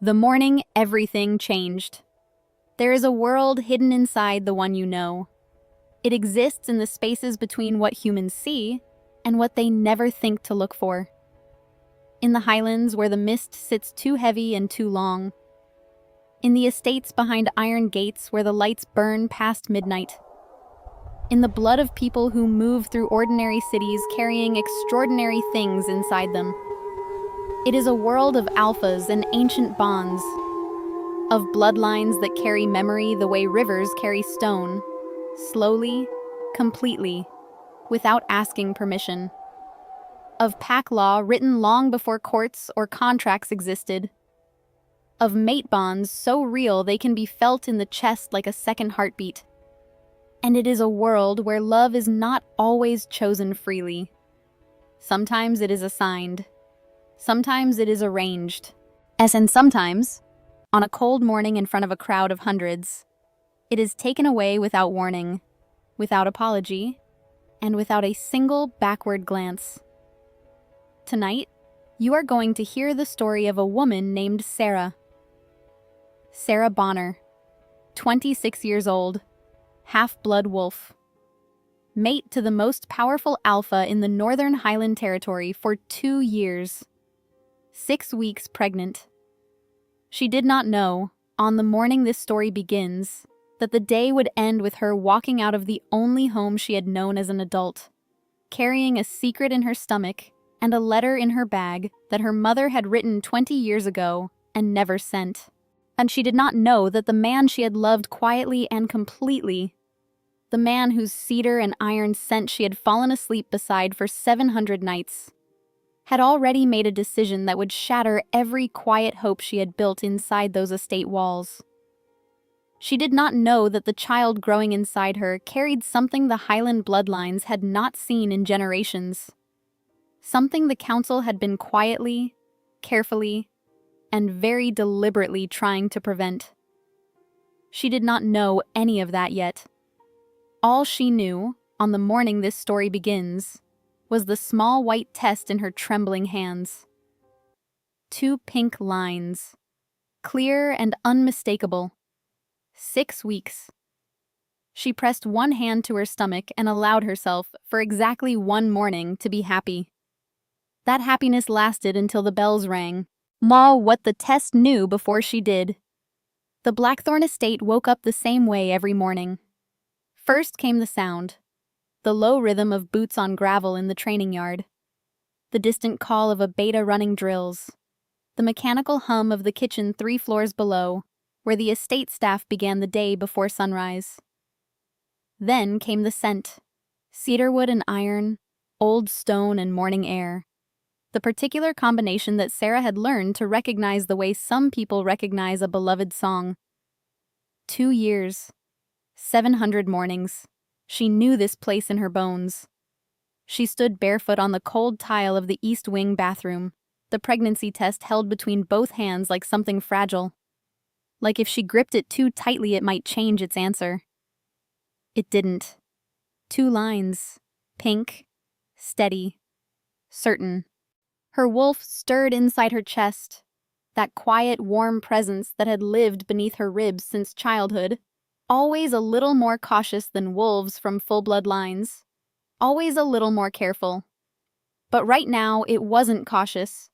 The morning everything changed. There is a world hidden inside the one you know. It exists in the spaces between what humans see and what they never think to look for. In the highlands where the mist sits too heavy and too long. In the estates behind iron gates where the lights burn past midnight. In the blood of people who move through ordinary cities carrying extraordinary things inside them. It is a world of alphas and ancient bonds, of bloodlines that carry memory the way rivers carry stone, slowly, completely, without asking permission. Of pack law written long before courts or contracts existed. Of mate bonds so real they can be felt in the chest like a second heartbeat. And it is a world where love is not always chosen freely. Sometimes it is assigned. Sometimes it is arranged. And sometimes, on a cold morning in front of a crowd of hundreds, it is taken away without warning, without apology, and without a single backward glance. Tonight, you are going to hear the story of a woman named Serah. Serah Bonner, 26 years old, half-blood wolf. Mate to the most powerful alpha in the Northern Highland Territory for 2 years. 6 weeks pregnant. She did not know, on the morning this story begins, that the day would end with her walking out of the only home she had known as an adult, carrying a secret in her stomach and a letter in her bag that her mother had written 20 years ago and never sent. And she did not know that the man she had loved quietly and completely, the man whose cedar and iron scent she had fallen asleep beside for 700 nights, had already made a decision that would shatter every quiet hope she had built inside those estate walls. She did not know that the child growing inside her carried something the Highland bloodlines had not seen in generations. Something the council had been quietly, carefully, and very deliberately trying to prevent. She did not know any of that yet. All she knew, on the morning this story begins, was the small white test in her trembling hands. 2 pink lines, clear and unmistakable. 6 weeks. She pressed one hand to her stomach and allowed herself, for exactly one morning, to be happy. That happiness lasted until the bells rang. What the test knew before she did. The Blackthorn estate woke up the same way every morning. First came the sound. The low rhythm of boots on gravel in the training yard. The distant call of a beta running drills. The mechanical hum of the kitchen 3 floors below, where the estate staff began the day before sunrise. Then came the scent. Cedarwood and iron, old stone and morning air. The particular combination that Serah had learned to recognize the way some people recognize a beloved song. 2 years. 700 mornings. She knew this place in her bones. She stood barefoot on the cold tile of the East Wing bathroom, the pregnancy test held between both hands like something fragile. Like if she gripped it too tightly it might change its answer. It didn't. 2 lines. Pink. Steady. Certain. Her wolf stirred inside her chest. That quiet, warm presence that had lived beneath her ribs since childhood. Always a little more cautious than wolves from full-blood lines. Always a little more careful. But right now, it wasn't cautious.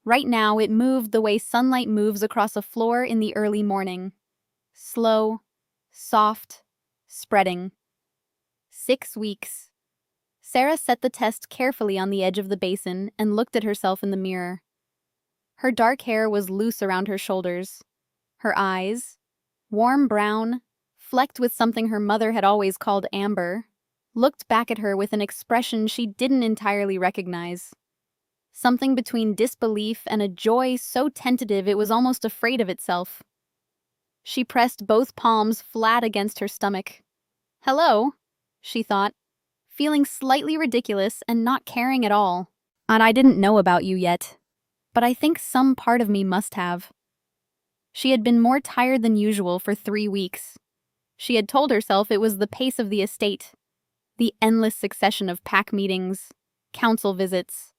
Right now, it moved the way sunlight moves across a floor in the early morning. Slow, soft, spreading. 6 weeks. Serah set the test carefully on the edge of the basin and looked at herself in the mirror. Her dark hair was loose around her shoulders. Her eyes, warm brown, flecked with something her mother had always called amber, looked back at her with an expression she didn't entirely recognize. Something between disbelief and a joy so tentative it was almost afraid of itself. She pressed both palms flat against her stomach. "Hello," she thought, feeling slightly ridiculous and not caring at all. "And I didn't know about you yet, but I think some part of me must have." She had been more tired than usual for 3 weeks. She had told herself it was the pace of the estate, the endless succession of pack meetings, council visits,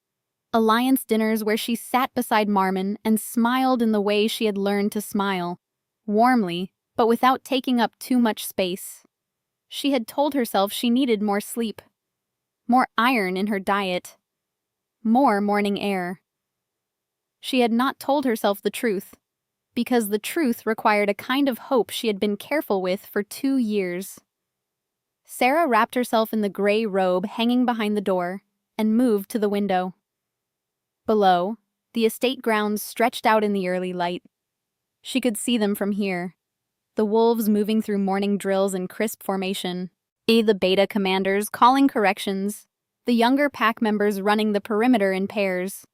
Alliance dinners where she sat beside Marmon and smiled in the way she had learned to smile, warmly, but without taking up too much space. She had told herself she needed more sleep, more iron in her diet, more morning air. She had not told herself the truth, because the truth required a kind of hope she had been careful with for 2 years. Serah wrapped herself in the gray robe hanging behind the door and moved to the window. Below, the estate grounds stretched out in the early light. She could see them from here, the wolves moving through morning drills in crisp formation, the beta commanders calling corrections, the younger pack members running the perimeter in pairs.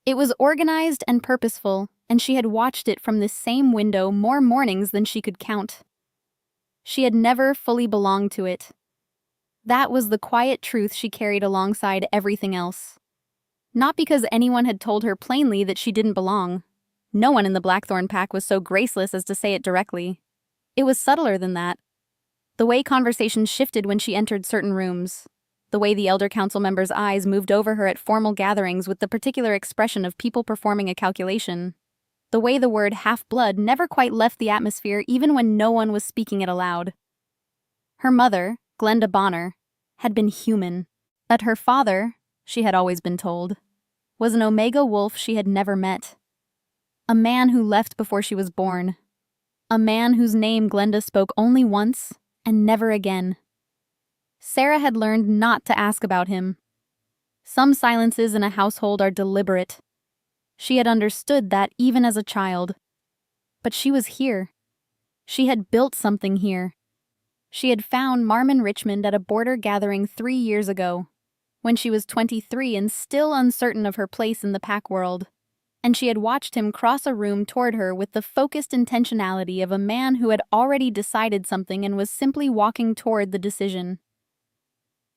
It was organized and purposeful, and she had watched it from this same window more mornings than she could count. She had never fully belonged to it. That was the quiet truth she carried alongside everything else. Not because anyone had told her plainly that she didn't belong. No one in the Blackthorn pack was so graceless as to say it directly. It was subtler than that. The way conversations shifted when she entered certain rooms. The way the elder council members' eyes moved over her at formal gatherings with the particular expression of people performing a calculation. The way the word half-blood never quite left the atmosphere even when no one was speaking it aloud. Her mother, Serah Bonner, had been human. That her father, she had always been told, was an Omega wolf she had never met. A man who left before she was born. A man whose name Glenda spoke only once and never again. Serah had learned not to ask about him. Some silences in a household are deliberate. She had understood that even as a child. But she was here. She had built something here. She had found Marmon Richmond at a border gathering 3 years ago, when she was 23 and still uncertain of her place in the pack world. And she had watched him cross a room toward her with the focused intentionality of a man who had already decided something and was simply walking toward the decision.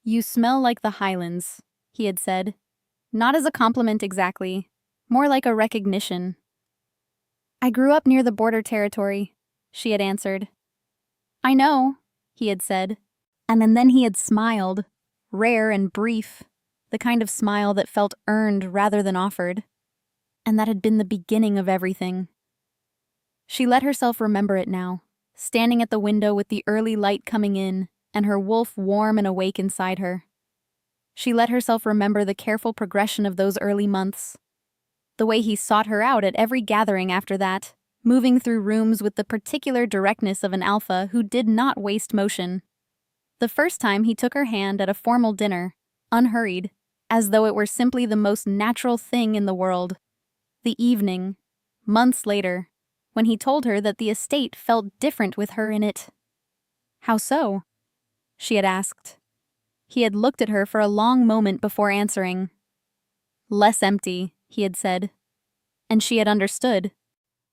"You smell like the highlands," he had said. Not as a compliment exactly, more like a recognition. "I grew up near the border territory," she had answered. "I know," he had said. And then he had smiled, rare and brief, the kind of smile that felt earned rather than offered. And that had been the beginning of everything. She let herself remember it now, standing at the window with the early light coming in, and her wolf warm and awake inside her. She let herself remember the careful progression of those early months. The way he sought her out at every gathering after that, moving through rooms with the particular directness of an alpha who did not waste motion. The first time he took her hand at a formal dinner, unhurried, as though it were simply the most natural thing in the world. The evening, months later, when he told her that the estate felt different with her in it. "How so?" she had asked. He had looked at her for a long moment before answering. "Less empty," he had said. And she had understood,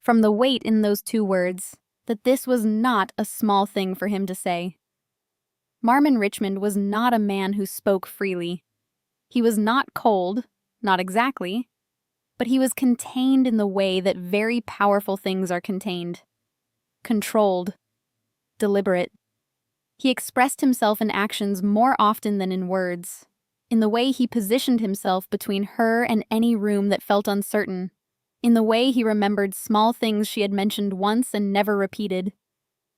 from the weight in those 2 words, that this was not a small thing for him to say. Marmon Richmond was not a man who spoke freely. He was not cold, not exactly, but he was contained in the way that very powerful things are contained. Controlled. Deliberate. He expressed himself in actions more often than in words, in the way he positioned himself between her and any room that felt uncertain, in the way he remembered small things she had mentioned once and never repeated,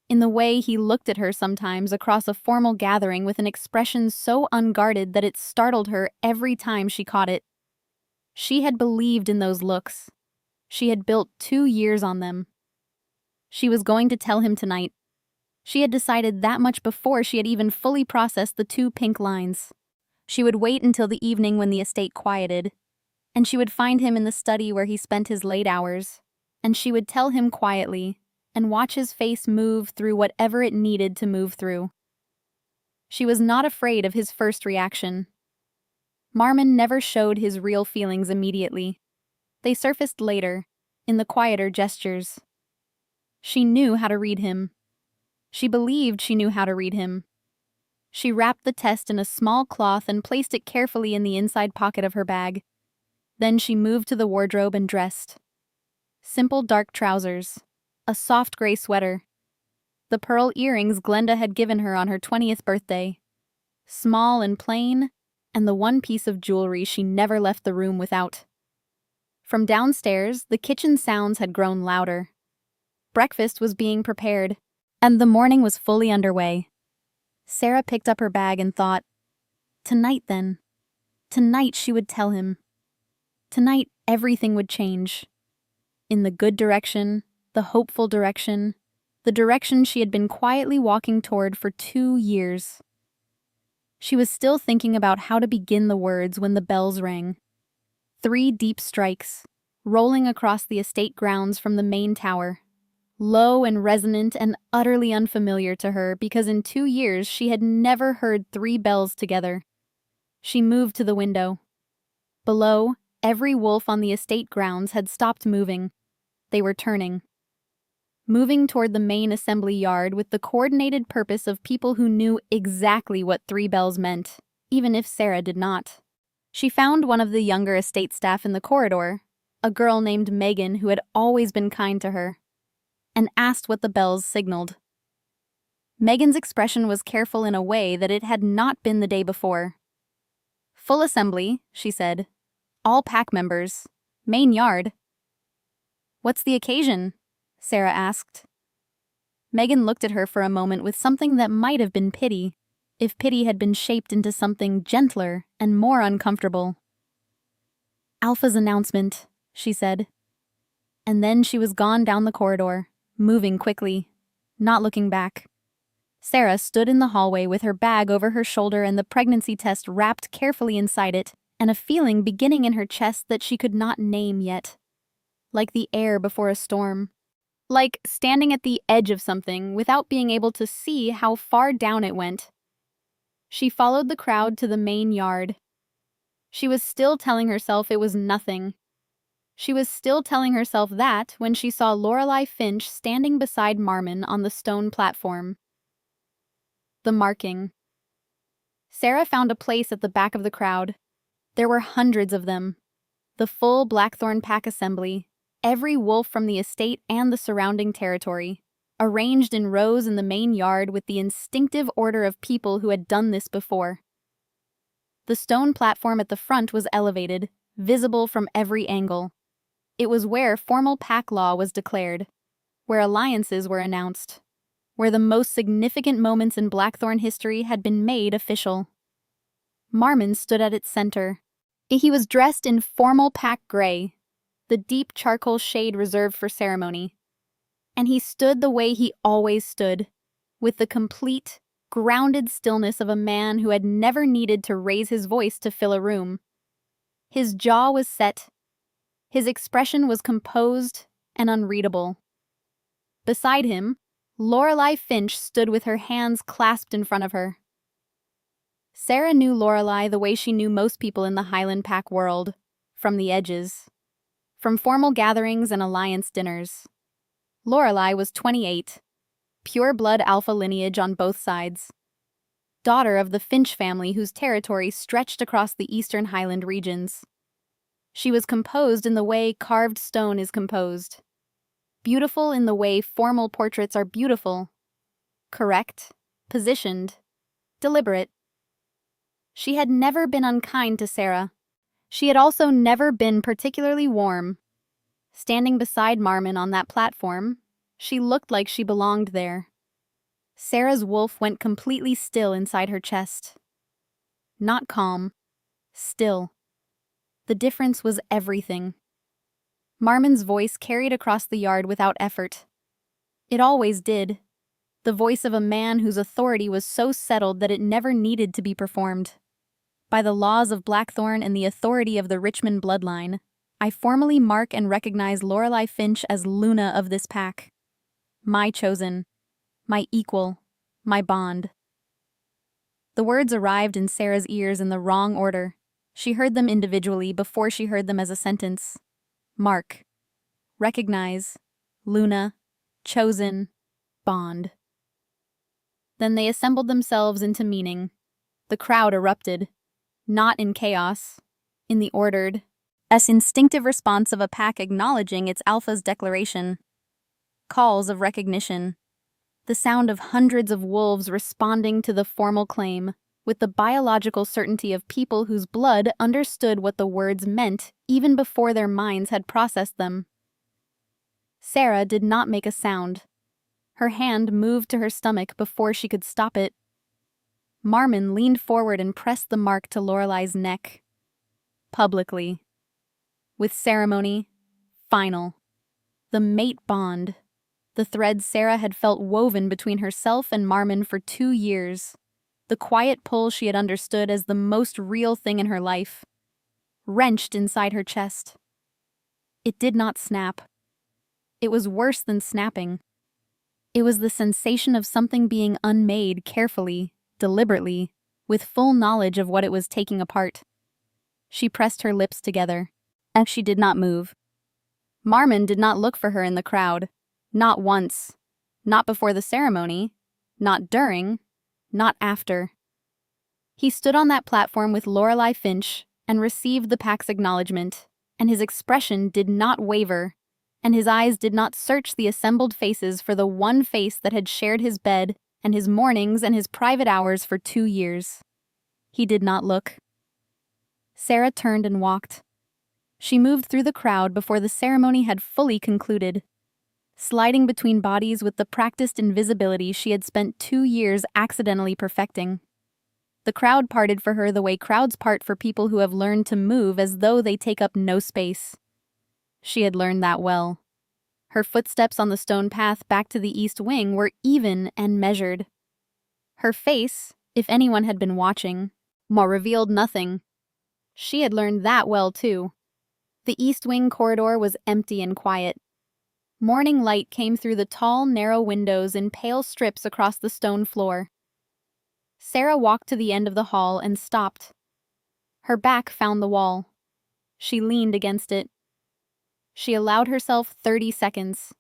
in the way he looked at her sometimes across a formal gathering with an expression so unguarded that it startled her every time she caught it. She had believed in those looks. She had built 2 years on them. She was going to tell him tonight. She had decided that much before she had even fully processed the 2 pink lines. She would wait until the evening when the estate quieted, and she would find him in the study where he spent his late hours, and she would tell him quietly, and watch his face move through whatever it needed to move through. She was not afraid of his first reaction. Marmon never showed his real feelings immediately. They surfaced later, in the quieter gestures. She knew how to read him. She believed she knew how to read him. She wrapped the test in a small cloth and placed it carefully in the inside pocket of her bag. Then she moved to the wardrobe and dressed. Simple dark trousers, a soft gray sweater, the pearl earrings Glenda had given her on her 20th birthday. Small and plain, and the one piece of jewelry she never left the room without. From downstairs, the kitchen sounds had grown louder. Breakfast was being prepared, and the morning was fully underway. Serah picked up her bag and thought, tonight then. Tonight she would tell him. Tonight everything would change. In the good direction, the hopeful direction, the direction she had been quietly walking toward for 2 years. She was still thinking about how to begin the words when the bells rang. 3 deep strikes, rolling across the estate grounds from the main tower. Low and resonant and utterly unfamiliar to her because in 2 years she had never heard 3 bells together. She moved to the window. Below, every wolf on the estate grounds had stopped moving. They were turning. Moving toward the main assembly yard with the coordinated purpose of people who knew exactly what 3 bells meant, even if Serah did not. She found one of the younger estate staff in the corridor, a girl named Megan who had always been kind to her, and asked what the bells signaled. Megan's expression was careful in a way that it had not been the day before. "Full assembly," she said. "All pack members. Main yard." "What's the occasion?" Serah asked. Megan looked at her for a moment with something that might have been pity, if pity had been shaped into something gentler and more uncomfortable. "Alpha's announcement," she said. And then she was gone down the corridor, moving quickly, not looking back. Serah stood in the hallway with her bag over her shoulder and the pregnancy test wrapped carefully inside it, and a feeling beginning in her chest that she could not name yet. Like the air before a storm. Like standing at the edge of something without being able to see how far down it went. She followed the crowd to the main yard. She was still telling herself it was nothing. She was still telling herself that when she saw Lorelei Finch standing beside Marmon on the stone platform. The marking. Serah found a place at the back of the crowd. There were hundreds of them. The full Blackthorn pack assembly, every wolf from the estate and the surrounding territory, arranged in rows in the main yard with the instinctive order of people who had done this before. The stone platform at the front was elevated, visible from every angle. It was where formal pack law was declared, where alliances were announced, where the most significant moments in Blackthorn history had been made official. Marmon stood at its center. He was dressed in formal pack gray, the deep charcoal shade reserved for ceremony. And he stood the way he always stood, with the complete, grounded stillness of a man who had never needed to raise his voice to fill a room. His jaw was set. His expression was composed and unreadable. Beside him, Lorelei Finch stood with her hands clasped in front of her. Serah knew Lorelei the way she knew most people in the Highland pack world, from the edges. From formal gatherings and alliance dinners. Lorelei was 28, pure-blood alpha lineage on both sides. Daughter of the Finch family whose territory stretched across the eastern Highland regions. She was composed in the way carved stone is composed. Beautiful in the way formal portraits are beautiful. Correct, positioned, deliberate. She had never been unkind to Serah. She had also never been particularly warm. Standing beside Marmon on that platform, she looked like she belonged there. Serah's wolf went completely still inside her chest. Not calm, still. The difference was everything. Marmon's voice carried across the yard without effort. It always did. The voice of a man whose authority was so settled that it never needed to be performed. By the laws of Blackthorn and the authority of the Richmond bloodline, I formally mark and recognize Lorelei Finch as Luna of this pack. My chosen, my equal, my bond. The words arrived in Serah's ears in the wrong order. She heard them individually before she heard them as a sentence. Mark, recognize, Luna, chosen, bond. Then they assembled themselves into meaning. The crowd erupted. Not in chaos, in the ordered, instinctive response of a pack acknowledging its alpha's declaration. Calls of recognition. The sound of hundreds of wolves responding to the formal claim, with the biological certainty of people whose blood understood what the words meant even before their minds had processed them. Serah did not make a sound. Her hand moved to her stomach before she could stop it. Marmon leaned forward and pressed the mark to Lorelai's neck. Publicly. With ceremony. Final. The mate bond. The thread Serah had felt woven between herself and Marmon for 2 years. The quiet pull she had understood as the most real thing in her life. Wrenched inside her chest. It did not snap. It was worse than snapping. It was the sensation of something being unmade carefully, deliberately, with full knowledge of what it was taking apart. She pressed her lips together, and she did not move. Marmon did not look for her in the crowd. Not once. Not before the ceremony. Not during. Not after. He stood on that platform with Lorelai Finch and received the pack's acknowledgement, and his expression did not waver, and his eyes did not search the assembled faces for the one face that had shared his bed and his mornings and his private hours for 2 years. He did not look. Serah turned and walked. She moved through the crowd before the ceremony had fully concluded, sliding between bodies with the practiced invisibility she had spent 2 years accidentally perfecting. The crowd parted for her the way crowds part for people who have learned to move as though they take up no space. She had learned that well. Her footsteps on the stone path back to the east wing were even and measured. Her face, if anyone had been watching, revealed nothing. She had learned that well too. The east wing corridor was empty and quiet. Morning light came through the tall, narrow windows in pale strips across the stone floor. Serah walked to the end of the hall and stopped. Her back found the wall. She leaned against it. She allowed herself 30 seconds.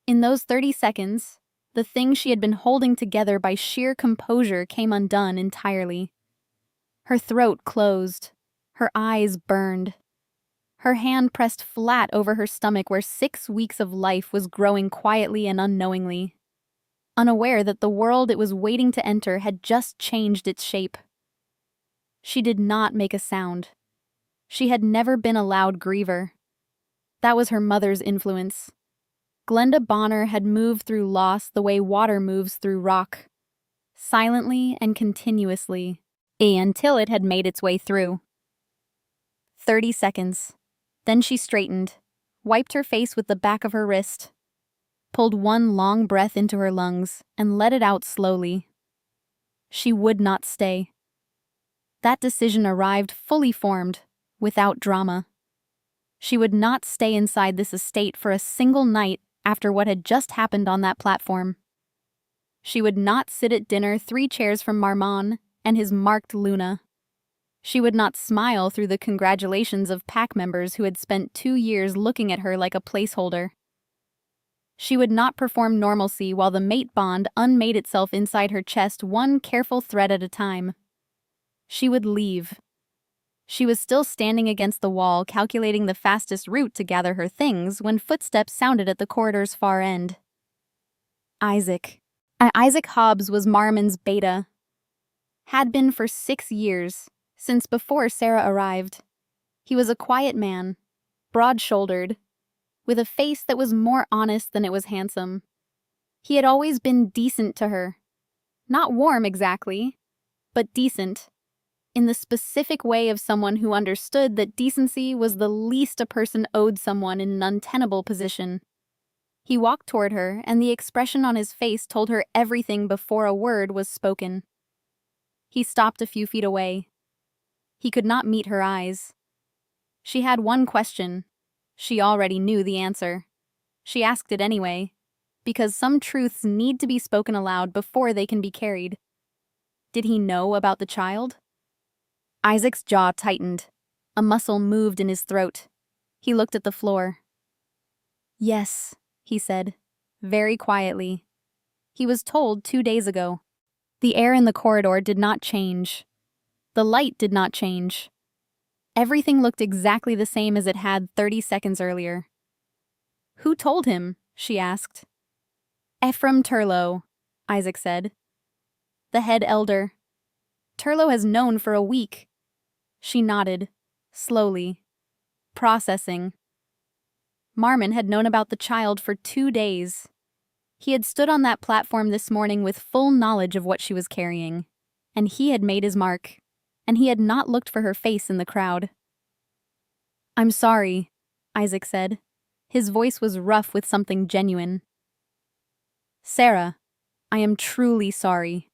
In those 30 seconds, the thing she had been holding together by sheer composure came undone entirely. Her throat closed. Her eyes burned. Her hand pressed flat over her stomach where 6 weeks of life was growing quietly and unknowingly, unaware that the world it was waiting to enter had just changed its shape. She did not make a sound. She had never been a loud griever. That was her mother's influence. Glenda Bonner had moved through loss the way water moves through rock, silently and continuously, until it had made its way through. 30 seconds. Then she straightened, wiped her face with the back of her wrist, pulled one long breath into her lungs, and let it out slowly. She would not stay. That decision arrived fully formed, without drama. She would not stay inside this estate for a single night after what had just happened on that platform. She would not sit at dinner 3 chairs from Marmon and his marked Luna. She would not smile through the congratulations of pack members who had spent 2 years looking at her like a placeholder. She would not perform normalcy while the mate bond unmade itself inside her chest one careful thread at a time. She would leave. She was still standing against the wall, calculating the fastest route to gather her things when footsteps sounded at the corridor's far end. Isaac. Isaac Hobbs was Marmon's beta. Had been for 6 years, since before Serah arrived. He was a quiet man, broad-shouldered, with a face that was more honest than it was handsome. He had always been decent to her. Not warm exactly, but decent. In the specific way of someone who understood that decency was the least a person owed someone in an untenable position. He walked toward her, and the expression on his face told her everything before a word was spoken. He stopped a few feet away. He could not meet her eyes. She had one question. She already knew the answer. She asked it anyway, because some truths need to be spoken aloud before they can be carried. Did he know about the child? Isaac's jaw tightened. A muscle moved in his throat. He looked at the floor. Yes, he said, very quietly. He was told 2 days ago. The air in the corridor did not change. The light did not change. Everything looked exactly the same as it had 30 seconds earlier. Who told him? She asked. Ephraim Turlow, Isaac said. The head elder. Turlo has known for a week. She nodded, slowly, processing. Marmon had known about the child for 2 days. He had stood on that platform this morning with full knowledge of what she was carrying, and he had made his mark, and he had not looked for her face in the crowd. "I'm sorry," Isaac said. His voice was rough with something genuine. "Serah, I am truly sorry."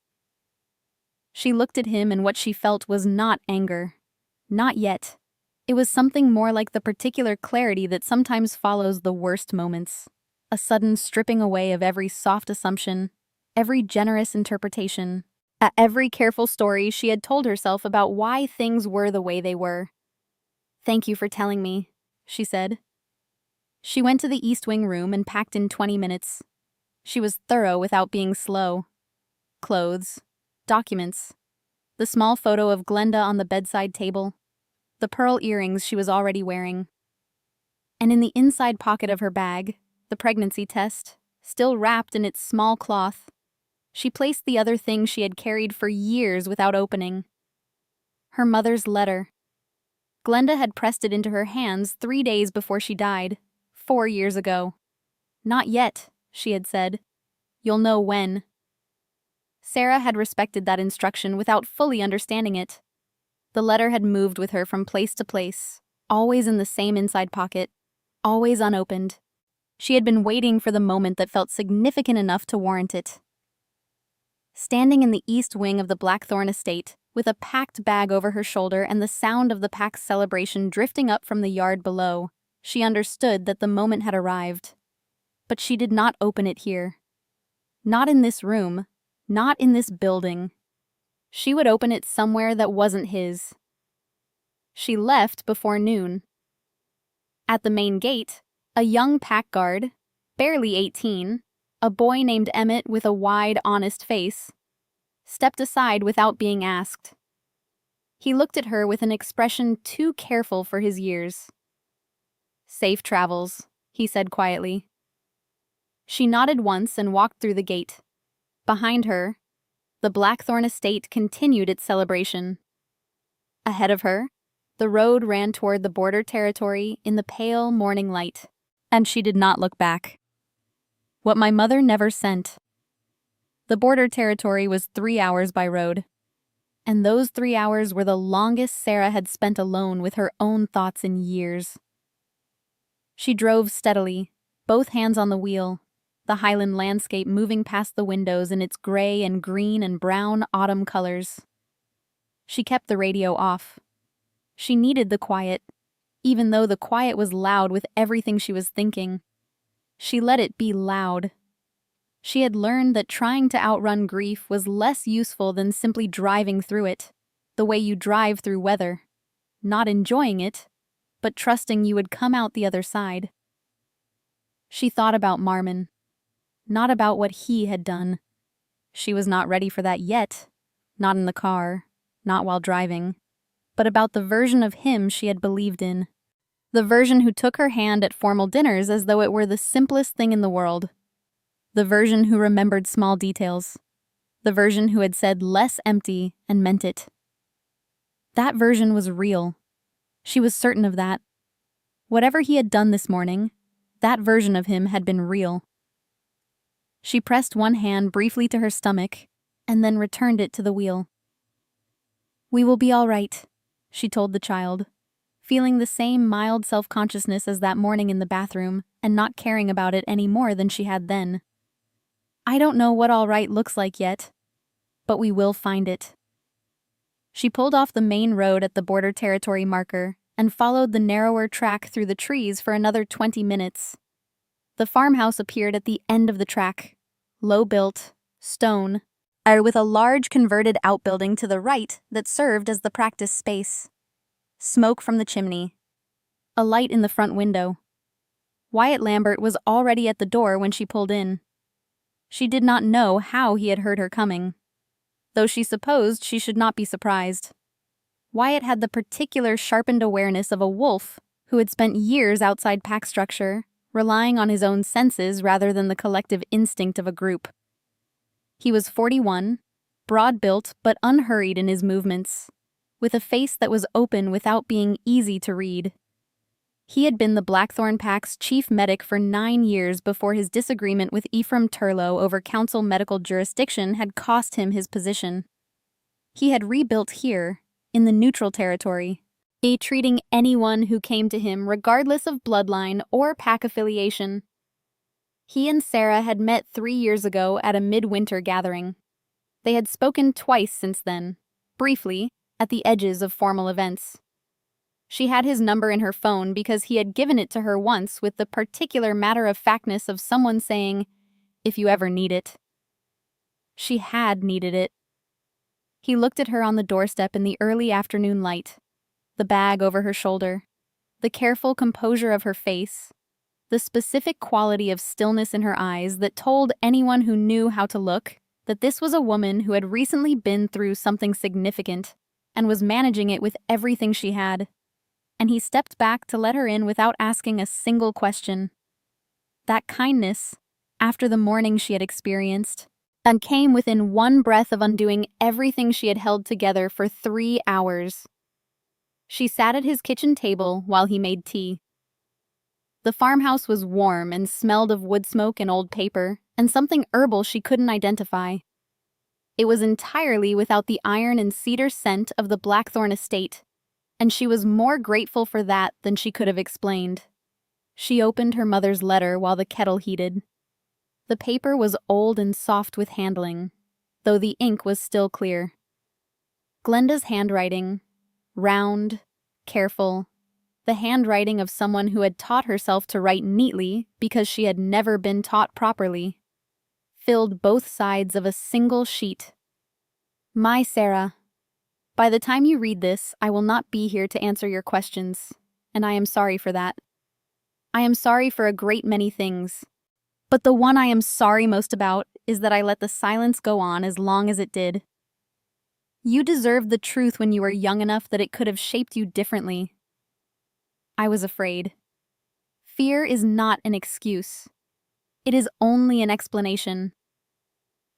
She looked at him, and what she felt was not anger. Not yet. It was something more like the particular clarity that sometimes follows the worst moments. A sudden stripping away of every soft assumption, every generous interpretation, at every careful story she had told herself about why things were the way they were. "Thank you for telling me," she said. She went to the East Wing room and packed in 20 minutes. She was thorough without being slow. Clothes, documents, the small photo of Glenda on the bedside table, the pearl earrings she was already wearing. And in the inside pocket of her bag, the pregnancy test, still wrapped in its small cloth, she placed the other thing she had carried for years without opening. Her mother's letter. Glenda had pressed it into her hands 3 days before she died, 4 years ago. "Not yet," she had said. "You'll know when." Serah had respected that instruction without fully understanding it. The letter had moved with her from place to place, always in the same inside pocket, always unopened. She had been waiting for the moment that felt significant enough to warrant it. Standing in the east wing of the Blackthorn estate, with a packed bag over her shoulder and the sound of the pack's celebration drifting up from the yard below, she understood that the moment had arrived. But she did not open it here. Not in this room. Not in this building. She would open it somewhere that wasn't his. She left before noon. At the main gate, a young pack guard, barely 18, a boy named Emmett with a wide, honest face, stepped aside without being asked. He looked at her with an expression too careful for his years. "Safe travels," he said quietly. She nodded once and walked through the gate. Behind her, the Blackthorn estate continued its celebration. Ahead of her, the road ran toward the border territory in the pale morning light, and she did not look back. What my mother never sent. The border territory was 3 hours by road, and those 3 hours were the longest Serah had spent alone with her own thoughts in years. She drove steadily, both hands on the wheel, the highland landscape moving past the windows in its gray and green and brown autumn colors. She kept the radio off. She needed the quiet, even though the quiet was loud with everything she was thinking. She let it be loud. She had learned that trying to outrun grief was less useful than simply driving through it, the way you drive through weather, not enjoying it, but trusting you would come out the other side. She thought about Marmon, not about what he had done. She was not ready for that yet, not in the car, not while driving, but about the version of him she had believed in. The version who took her hand at formal dinners as though it were the simplest thing in the world. The version who remembered small details. The version who had said less empty and meant it. That version was real. She was certain of that. Whatever he had done this morning, that version of him had been real. She pressed one hand briefly to her stomach and then returned it to the wheel. "We will be all right," she told the child, feeling the same mild self-consciousness as that morning in the bathroom and not caring about it any more than she had then. "I don't know what all right looks like yet, but we will find it." She pulled off the main road at the border territory marker and followed the narrower track through the trees for another 20 minutes. The farmhouse appeared at the end of the track, low-built, stone, with a large converted outbuilding to the right that served as the practice space. Smoke from the chimney. A light in the front window. Wyatt Lambert was already at the door when she pulled in. She did not know how he had heard her coming, though she supposed she should not be surprised. Wyatt had the particular sharpened awareness of a wolf who had spent years outside pack structure, relying on his own senses rather than the collective instinct of a group. He was 41, broad-built but unhurried in his movements, with a face that was open without being easy to read. He had been the Blackthorn Pack's chief medic for 9 years before his disagreement with Ephraim Turlow over council medical jurisdiction had cost him his position. He had rebuilt here, in the neutral territory, treating anyone who came to him regardless of bloodline or pack affiliation. He and Serah had met 3 years ago at a midwinter gathering. They had spoken twice since then, briefly, at the edges of formal events. She had his number in her phone because he had given it to her once with the particular matter-of-factness of someone saying, "If you ever need it." She had needed it. He looked at her on the doorstep in the early afternoon light, the bag over her shoulder, the careful composure of her face, the specific quality of stillness in her eyes that told anyone who knew how to look that this was a woman who had recently been through something significant and was managing it with everything she had. And he stepped back to let her in without asking a single question. That kindness, after the morning she had experienced, and came within one breath of undoing everything she had held together for 3 hours. She sat at his kitchen table while he made tea. The farmhouse was warm and smelled of wood smoke and old paper, and something herbal she couldn't identify. It was entirely without the iron and cedar scent of the Blackthorn estate, and she was more grateful for that than she could have explained. She opened her mother's letter while the kettle heated. The paper was old and soft with handling, though the ink was still clear. Glenda's handwriting, round, careful, the handwriting of someone who had taught herself to write neatly because she had never been taught properly, filled both sides of a single sheet. My Serah, by the time you read this, I will not be here to answer your questions, and I am sorry for that. I am sorry for a great many things, but the one I am sorry most about is that I let the silence go on as long as it did. You deserved the truth when you were young enough that it could have shaped you differently. I was afraid. Fear is not an excuse. It is only an explanation.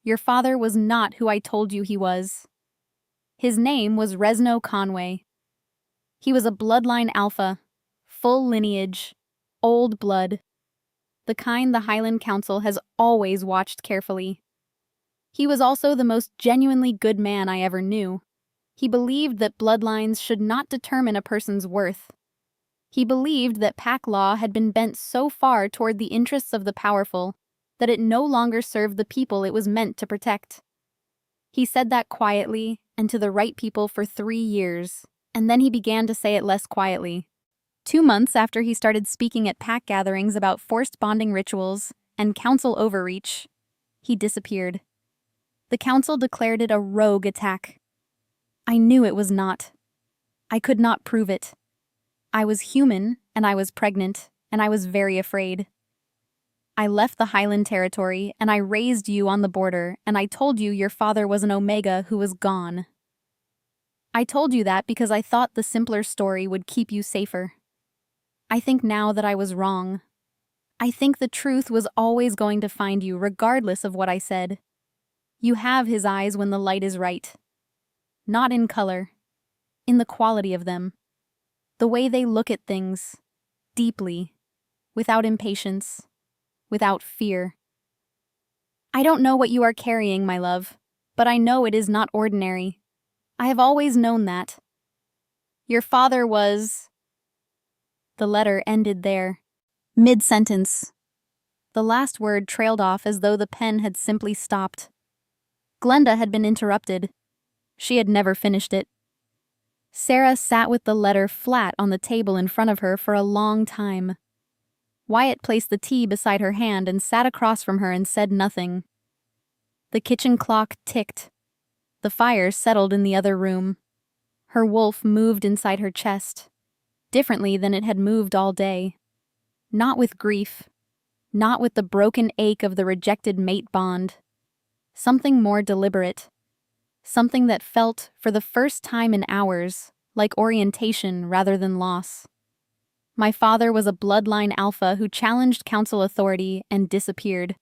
Your father was not who I told you he was. His name was Resno Conway. He was a bloodline alpha, full lineage, old blood, the kind the Highland Council has always watched carefully. He was also the most genuinely good man I ever knew. He believed that bloodlines should not determine a person's worth. He believed that pack law had been bent so far toward the interests of the powerful that it no longer served the people it was meant to protect. He said that quietly and to the right people for 3 years, and then he began to say it less quietly. 2 months after he started speaking at pack gatherings about forced bonding rituals and council overreach, he disappeared. The council declared it a rogue attack. I knew it was not. I could not prove it. I was human, and I was pregnant, and I was very afraid. I left the Highland territory, and I raised you on the border, and I told you your father was an Omega who was gone. I told you that because I thought the simpler story would keep you safer. I think now that I was wrong. I think the truth was always going to find you regardless of what I said. You have his eyes when the light is right. Not in color, in the quality of them. The way they look at things, deeply, without impatience, without fear. I don't know what you are carrying, my love, but I know it is not ordinary. I have always known that. Your father was... The letter ended there, mid-sentence. The last word trailed off as though the pen had simply stopped. Glenda had been interrupted. She had never finished it. Serah sat with the letter flat on the table in front of her for a long time. Wyatt placed the tea beside her hand and sat across from her and said nothing. The kitchen clock ticked. The fire settled in the other room. Her wolf moved inside her chest, differently than it had moved all day. Not with grief, not with the broken ache of the rejected mate bond. Something more deliberate. Something that felt, for the first time in hours, like orientation rather than loss. My father was a bloodline alpha who challenged council authority and disappeared.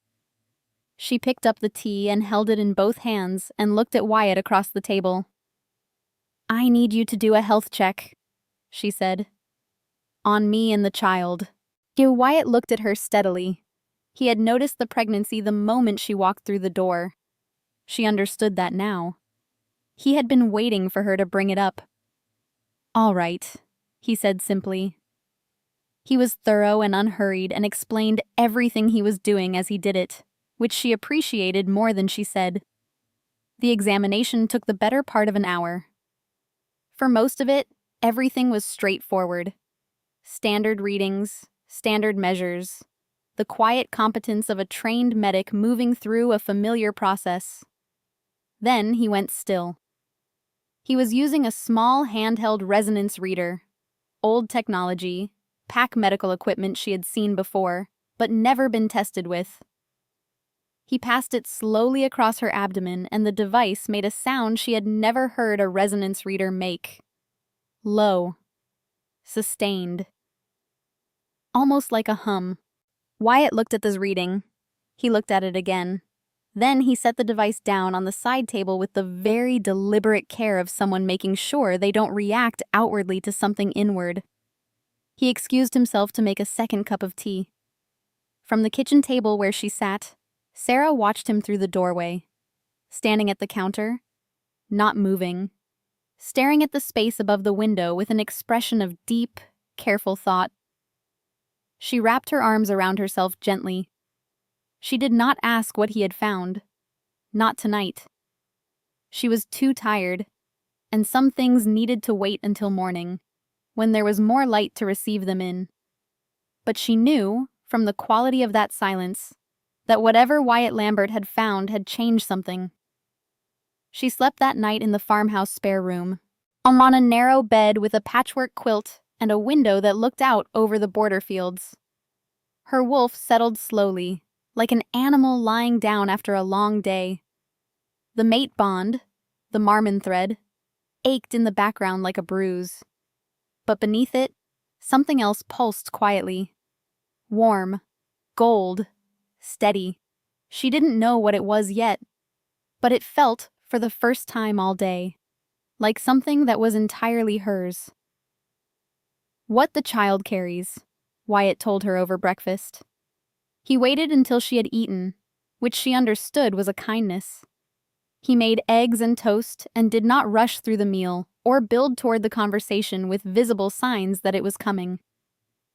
She picked up the tea and held it in both hands and looked at Wyatt across the table. "I need you to do a health check," she said. "On me and the child." Wyatt looked at her steadily. He had noticed the pregnancy the moment she walked through the door. She understood that now. He had been waiting for her to bring it up. "All right," he said simply. He was thorough and unhurried and explained everything he was doing as he did it, which she appreciated more than she said. The examination took the better part of an hour. For most of it, everything was straightforward. Standard readings, standard measures, the quiet competence of a trained medic moving through a familiar process. Then he went still. He was using a small handheld resonance reader, old technology, pack medical equipment she had seen before, but never been tested with. He passed it slowly across her abdomen, and the device made a sound she had never heard a resonance reader make. Low. Sustained. Almost like a hum. Wyatt looked at this reading. He looked at it again. Then he set the device down on the side table with the very deliberate care of someone making sure they don't react outwardly to something inward. He excused himself to make a second cup of tea. From the kitchen table where she sat, Serah watched him through the doorway, standing at the counter, not moving, staring at the space above the window with an expression of deep, careful thought. She wrapped her arms around herself gently. She did not ask what he had found. Not tonight. She was too tired, and some things needed to wait until morning, when there was more light to receive them in. But she knew, from the quality of that silence, that whatever Wyatt Lambert had found had changed something. She slept that night in the farmhouse spare room, on a narrow bed with a patchwork quilt and a window that looked out over the border fields. Her wolf settled slowly, like an animal lying down after a long day. The mate bond, the Marmon thread, ached in the background like a bruise. But beneath it, something else pulsed quietly. Warm, gold, steady. She didn't know what it was yet, but it felt, for the first time all day, like something that was entirely hers. "What the child carries," Wyatt told her over breakfast. He waited until she had eaten, which she understood was a kindness. He made eggs and toast and did not rush through the meal or build toward the conversation with visible signs that it was coming.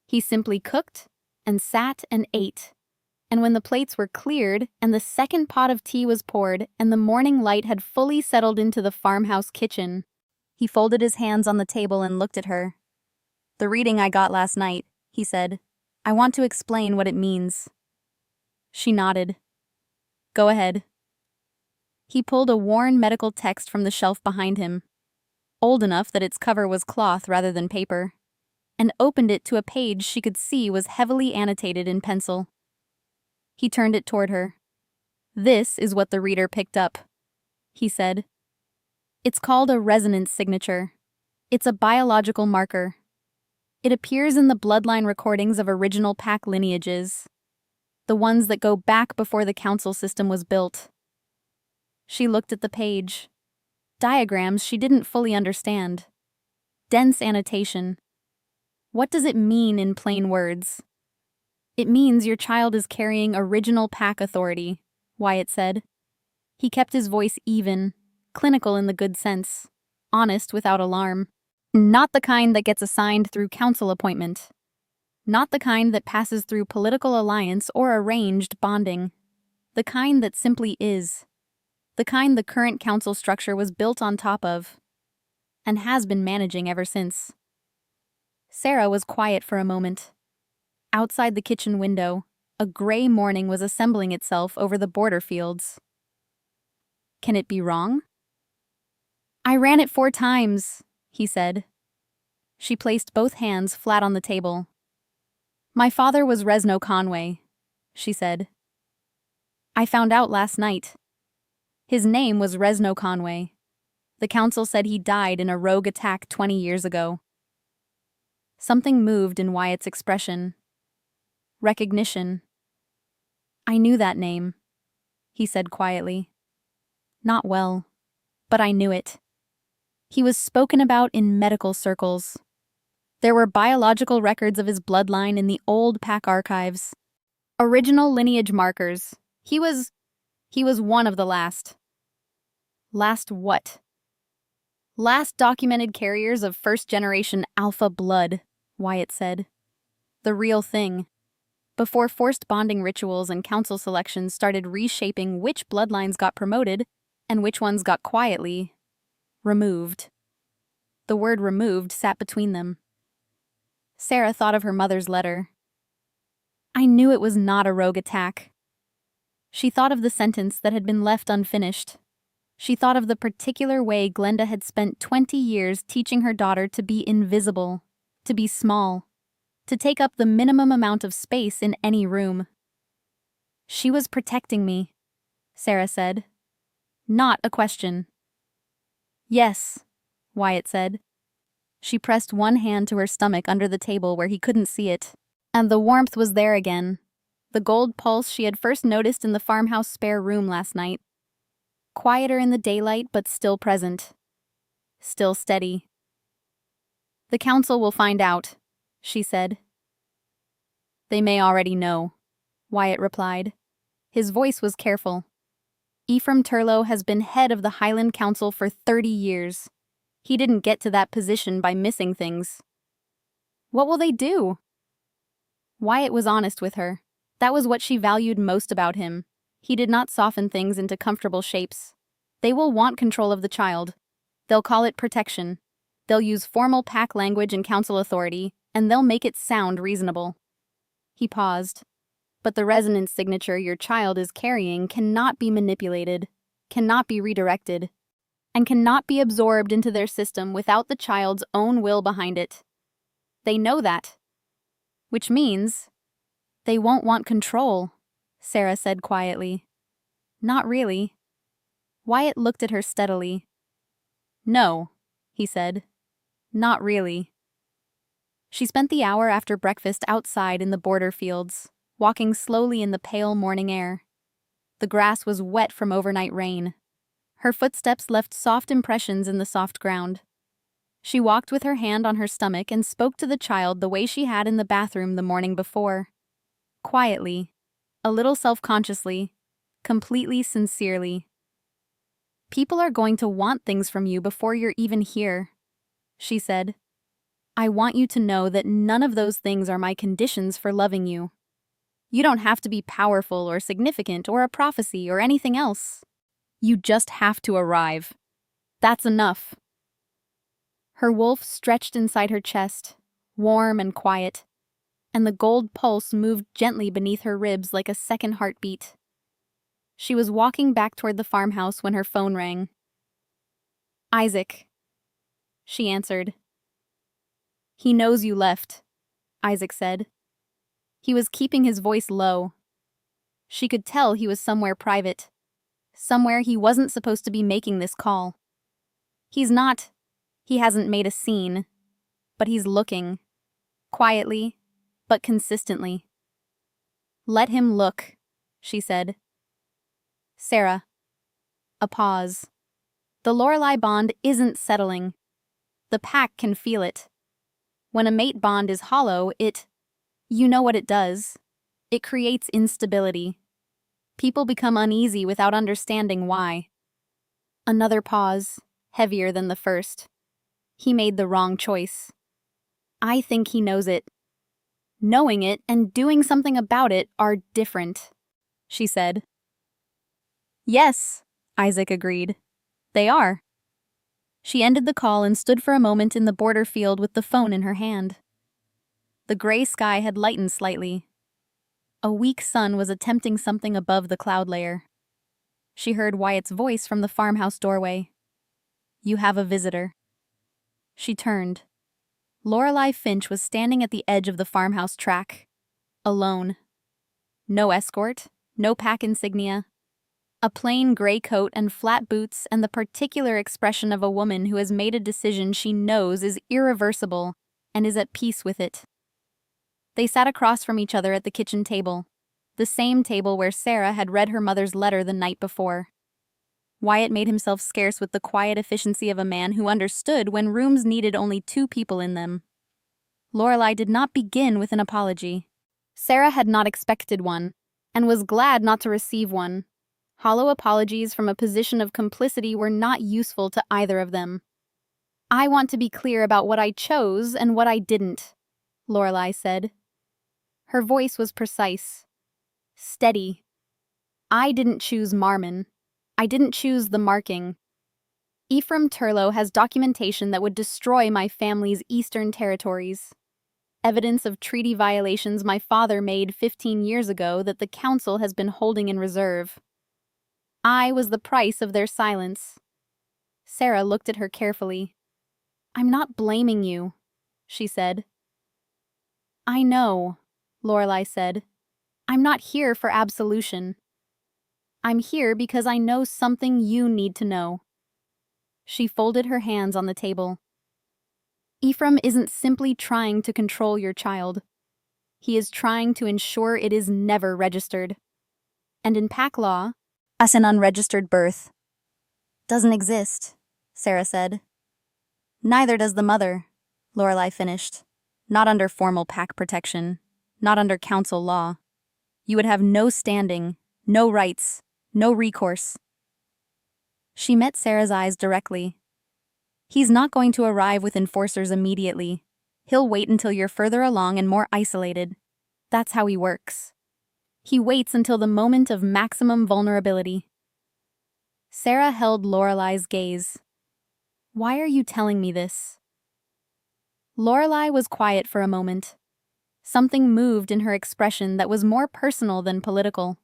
He simply cooked and sat and ate. And when the plates were cleared and the second pot of tea was poured and the morning light had fully settled into the farmhouse kitchen, he folded his hands on the table and looked at her. "The reading I got last night," he said. "I want to explain what it means." She nodded. "Go ahead." He pulled a worn medical text from the shelf behind him, old enough that its cover was cloth rather than paper, and opened it to a page she could see was heavily annotated in pencil. He turned it toward her. "This is what the reader picked up," he said. "It's called a resonance signature. It's a biological marker. It appears in the bloodline recordings of original pack lineages, the ones that go back before the council system was built." She looked at the page. Diagrams she didn't fully understand. Dense annotation. What does it mean in plain words? "It means your child is carrying original pack authority," Wyatt said. He kept his voice even, clinical in the good sense, honest without alarm. "Not the kind that gets assigned through council appointment. Not the kind that passes through political alliance or arranged bonding. The kind that simply is. The kind the current council structure was built on top of, and has been managing ever since." Serah was quiet for a moment. Outside the kitchen window, a gray morning was assembling itself over the border fields. "Can it be wrong?" "I ran it 4 times, he said. She placed both hands flat on the table. "My father was Resno Conway," she said. "I found out last night. His name was Resno Conway. The council said he died in a rogue attack 20 years ago." Something moved in Wyatt's expression. Recognition. "I knew that name." he said quietly. Not well, but I knew it. He was spoken about in medical circles. There were biological records of his bloodline in the old pack archives. Original lineage markers. He was one of the last. Last what? Last documented carriers of first-generation alpha blood, Wyatt said. The real thing. Before forced bonding rituals and council selections started reshaping which bloodlines got promoted and which ones got quietly removed. The word removed sat between them. Serah thought of her mother's letter. I knew it was not a rogue attack. She thought of the sentence that had been left unfinished. She thought of the particular way Glenda had spent 20 years teaching her daughter to be invisible, to be small, to take up the minimum amount of space in any room. She was protecting me, Serah said. Not a question. Yes, Wyatt said. She pressed one hand to her stomach under the table where he couldn't see it, and the warmth was there again, the gold pulse she had first noticed in the farmhouse spare room last night. Quieter in the daylight, but still present. Still steady. The council will find out, she said. They may already know, Wyatt replied. His voice was careful. Ephraim Turlow has been head of the Highland Council for 30 years. He didn't get to that position by missing things. What will they do? Wyatt was honest with her. That was what she valued most about him. He did not soften things into comfortable shapes. They will want control of the child. They'll call it protection. They'll use formal pack language and council authority, and they'll make it sound reasonable. He paused. But the resonance signature your child is carrying cannot be manipulated, cannot be redirected, and cannot be absorbed into their system without the child's own will behind it. They know that. Which means they won't want control, Serah said quietly. Not really. Wyatt looked at her steadily. No, he said. Not really. She spent the hour after breakfast outside in the border fields, walking slowly in the pale morning air. The grass was wet from overnight rain. Her footsteps left soft impressions in the soft ground. She walked with her hand on her stomach and spoke to the child the way she had in the bathroom the morning before. Quietly, a little self-consciously, completely sincerely. People are going to want things from you before you're even here, she said. I want you to know that none of those things are my conditions for loving you. You don't have to be powerful or significant or a prophecy or anything else. You just have to arrive. That's enough. Her wolf stretched inside her chest, warm and quiet, and the gold pulse moved gently beneath her ribs like a second heartbeat. She was walking back toward the farmhouse when her phone rang. Isaac, she answered. He knows you left, Isaac said. He was keeping his voice low. She could tell he was somewhere private, somewhere he wasn't supposed to be making this call. He hasn't made a scene, but he's looking, quietly, but consistently. Let him look, she said. Serah. A pause. The Lorelei bond isn't settling. The pack can feel it. When a mate bond is hollow, you know what it does. It creates instability. People become uneasy without understanding why. Another pause, heavier than the first. He made the wrong choice. I think he knows it. Knowing it and doing something about it are different, she said. Yes, Isaac agreed. They are. She ended the call and stood for a moment in the border field with the phone in her hand. The gray sky had lightened slightly. A weak sun was attempting something above the cloud layer. She heard Wyatt's voice from the farmhouse doorway. You have a visitor. She turned. Lorelei Finch was standing at the edge of the farmhouse track, alone. No escort, no pack insignia. A plain gray coat and flat boots and the particular expression of a woman who has made a decision she knows is irreversible and is at peace with it. They sat across from each other at the kitchen table, the same table where Serah had read her mother's letter the night before. Wyatt made himself scarce with the quiet efficiency of a man who understood when rooms needed only 2 people in them. Lorelei did not begin with an apology. Serah had not expected one, and was glad not to receive one. Hollow apologies from a position of complicity were not useful to either of them. "I want to be clear about what I chose and what I didn't," Lorelei said. Her voice was precise, steady. "I didn't choose Marmon. I didn't choose the marking. Ephraim Turlow has documentation that would destroy my family's eastern territories. Evidence of treaty violations my father made 15 years ago that the council has been holding in reserve. I was the price of their silence." Serah looked at her carefully. "I'm not blaming you," she said. "I know," Lorelei said. "I'm not here for absolution. I'm here because I know something you need to know." She folded her hands on the table. "Ephraim isn't simply trying to control your child. He is trying to ensure it is never registered. And in pack law, as an unregistered birth doesn't exist," Serah said. "Neither does the mother," Lorelei finished. "Not under formal pack protection, not under council law. You would have no standing, no rights, no recourse." She met Serah's eyes directly. "He's not going to arrive with enforcers immediately. He'll wait until you're further along and more isolated. That's how he works. He waits until the moment of maximum vulnerability." Serah held Lorelei's gaze. "Why are you telling me this?" Lorelei was quiet for a moment. Something moved in her expression that was more personal than political.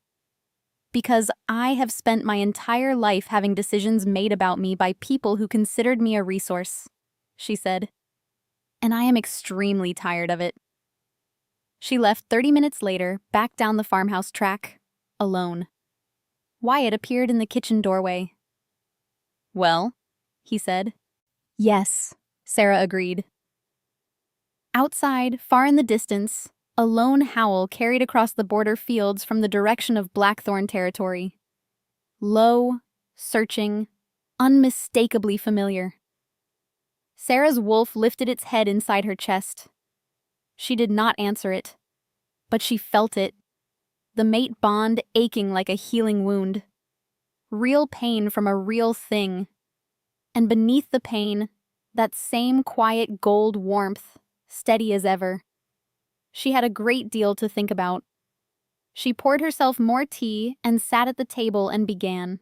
"Because I have spent my entire life having decisions made about me by people who considered me a resource," she said. "And I am extremely tired of it." She left 30 minutes later, back down the farmhouse track, alone. Wyatt appeared in the kitchen doorway. "Well?" he said. "Yes," Serah agreed. Outside, far in the distance, a lone howl carried across the border fields from the direction of Blackthorn territory. Low, searching, unmistakably familiar. Serah's wolf lifted its head inside her chest. She did not answer it, but she felt it, the mate bond aching like a healing wound. Real pain from a real thing. And beneath the pain, that same quiet gold warmth, steady as ever. She had a great deal to think about. She poured herself more tea and sat at the table and began.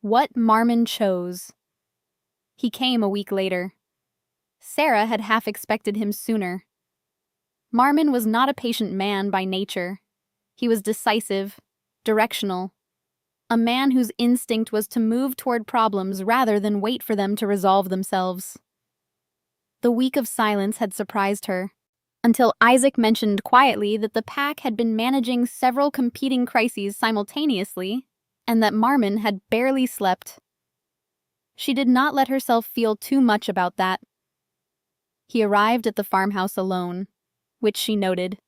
What Marmon chose. He came a week later. Serah had half expected him sooner. Marmon was not a patient man by nature. He was decisive, directional. A man whose instinct was to move toward problems rather than wait for them to resolve themselves. The week of silence had surprised her, until Isaac mentioned quietly that the pack had been managing several competing crises simultaneously, and that Marmon had barely slept. She did not let herself feel too much about that. He arrived at the farmhouse alone, which she noted.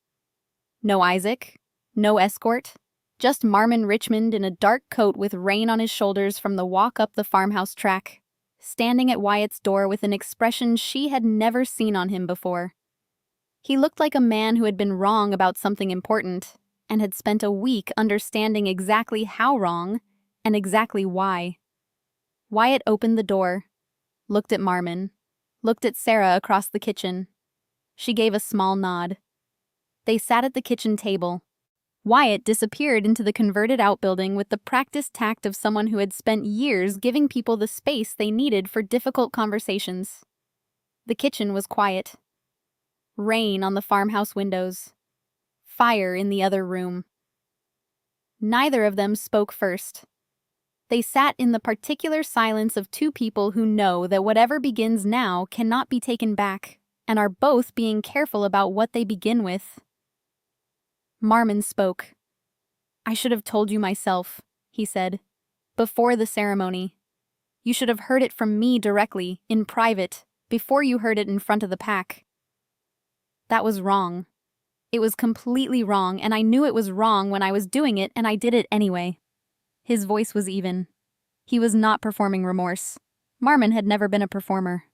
No Isaac, no escort, just Marmon Richmond in a dark coat with rain on his shoulders from the walk up the farmhouse track, standing at Wyatt's door with an expression she had never seen on him before. He looked like a man who had been wrong about something important, and had spent a week understanding exactly how wrong, and exactly why. Wyatt opened the door, looked at Marmon, looked at Serah across the kitchen. She gave a small nod. They sat at the kitchen table. Wyatt disappeared into the converted outbuilding with the practiced tact of someone who had spent years giving people the space they needed for difficult conversations. The kitchen was quiet. Rain on the farmhouse windows. Fire in the other room. Neither of them spoke first. They sat in the particular silence of two people who know that whatever begins now cannot be taken back, and are both being careful about what they begin with. Marmon spoke. "I should have told you myself," he said, "before the ceremony. You should have heard it from me directly, in private, before you heard it in front of the pack. That was wrong." It was completely wrong, and I knew it was wrong when I was doing it, and I did it anyway. His voice was even. He was not performing remorse. Marmon had never been a performer.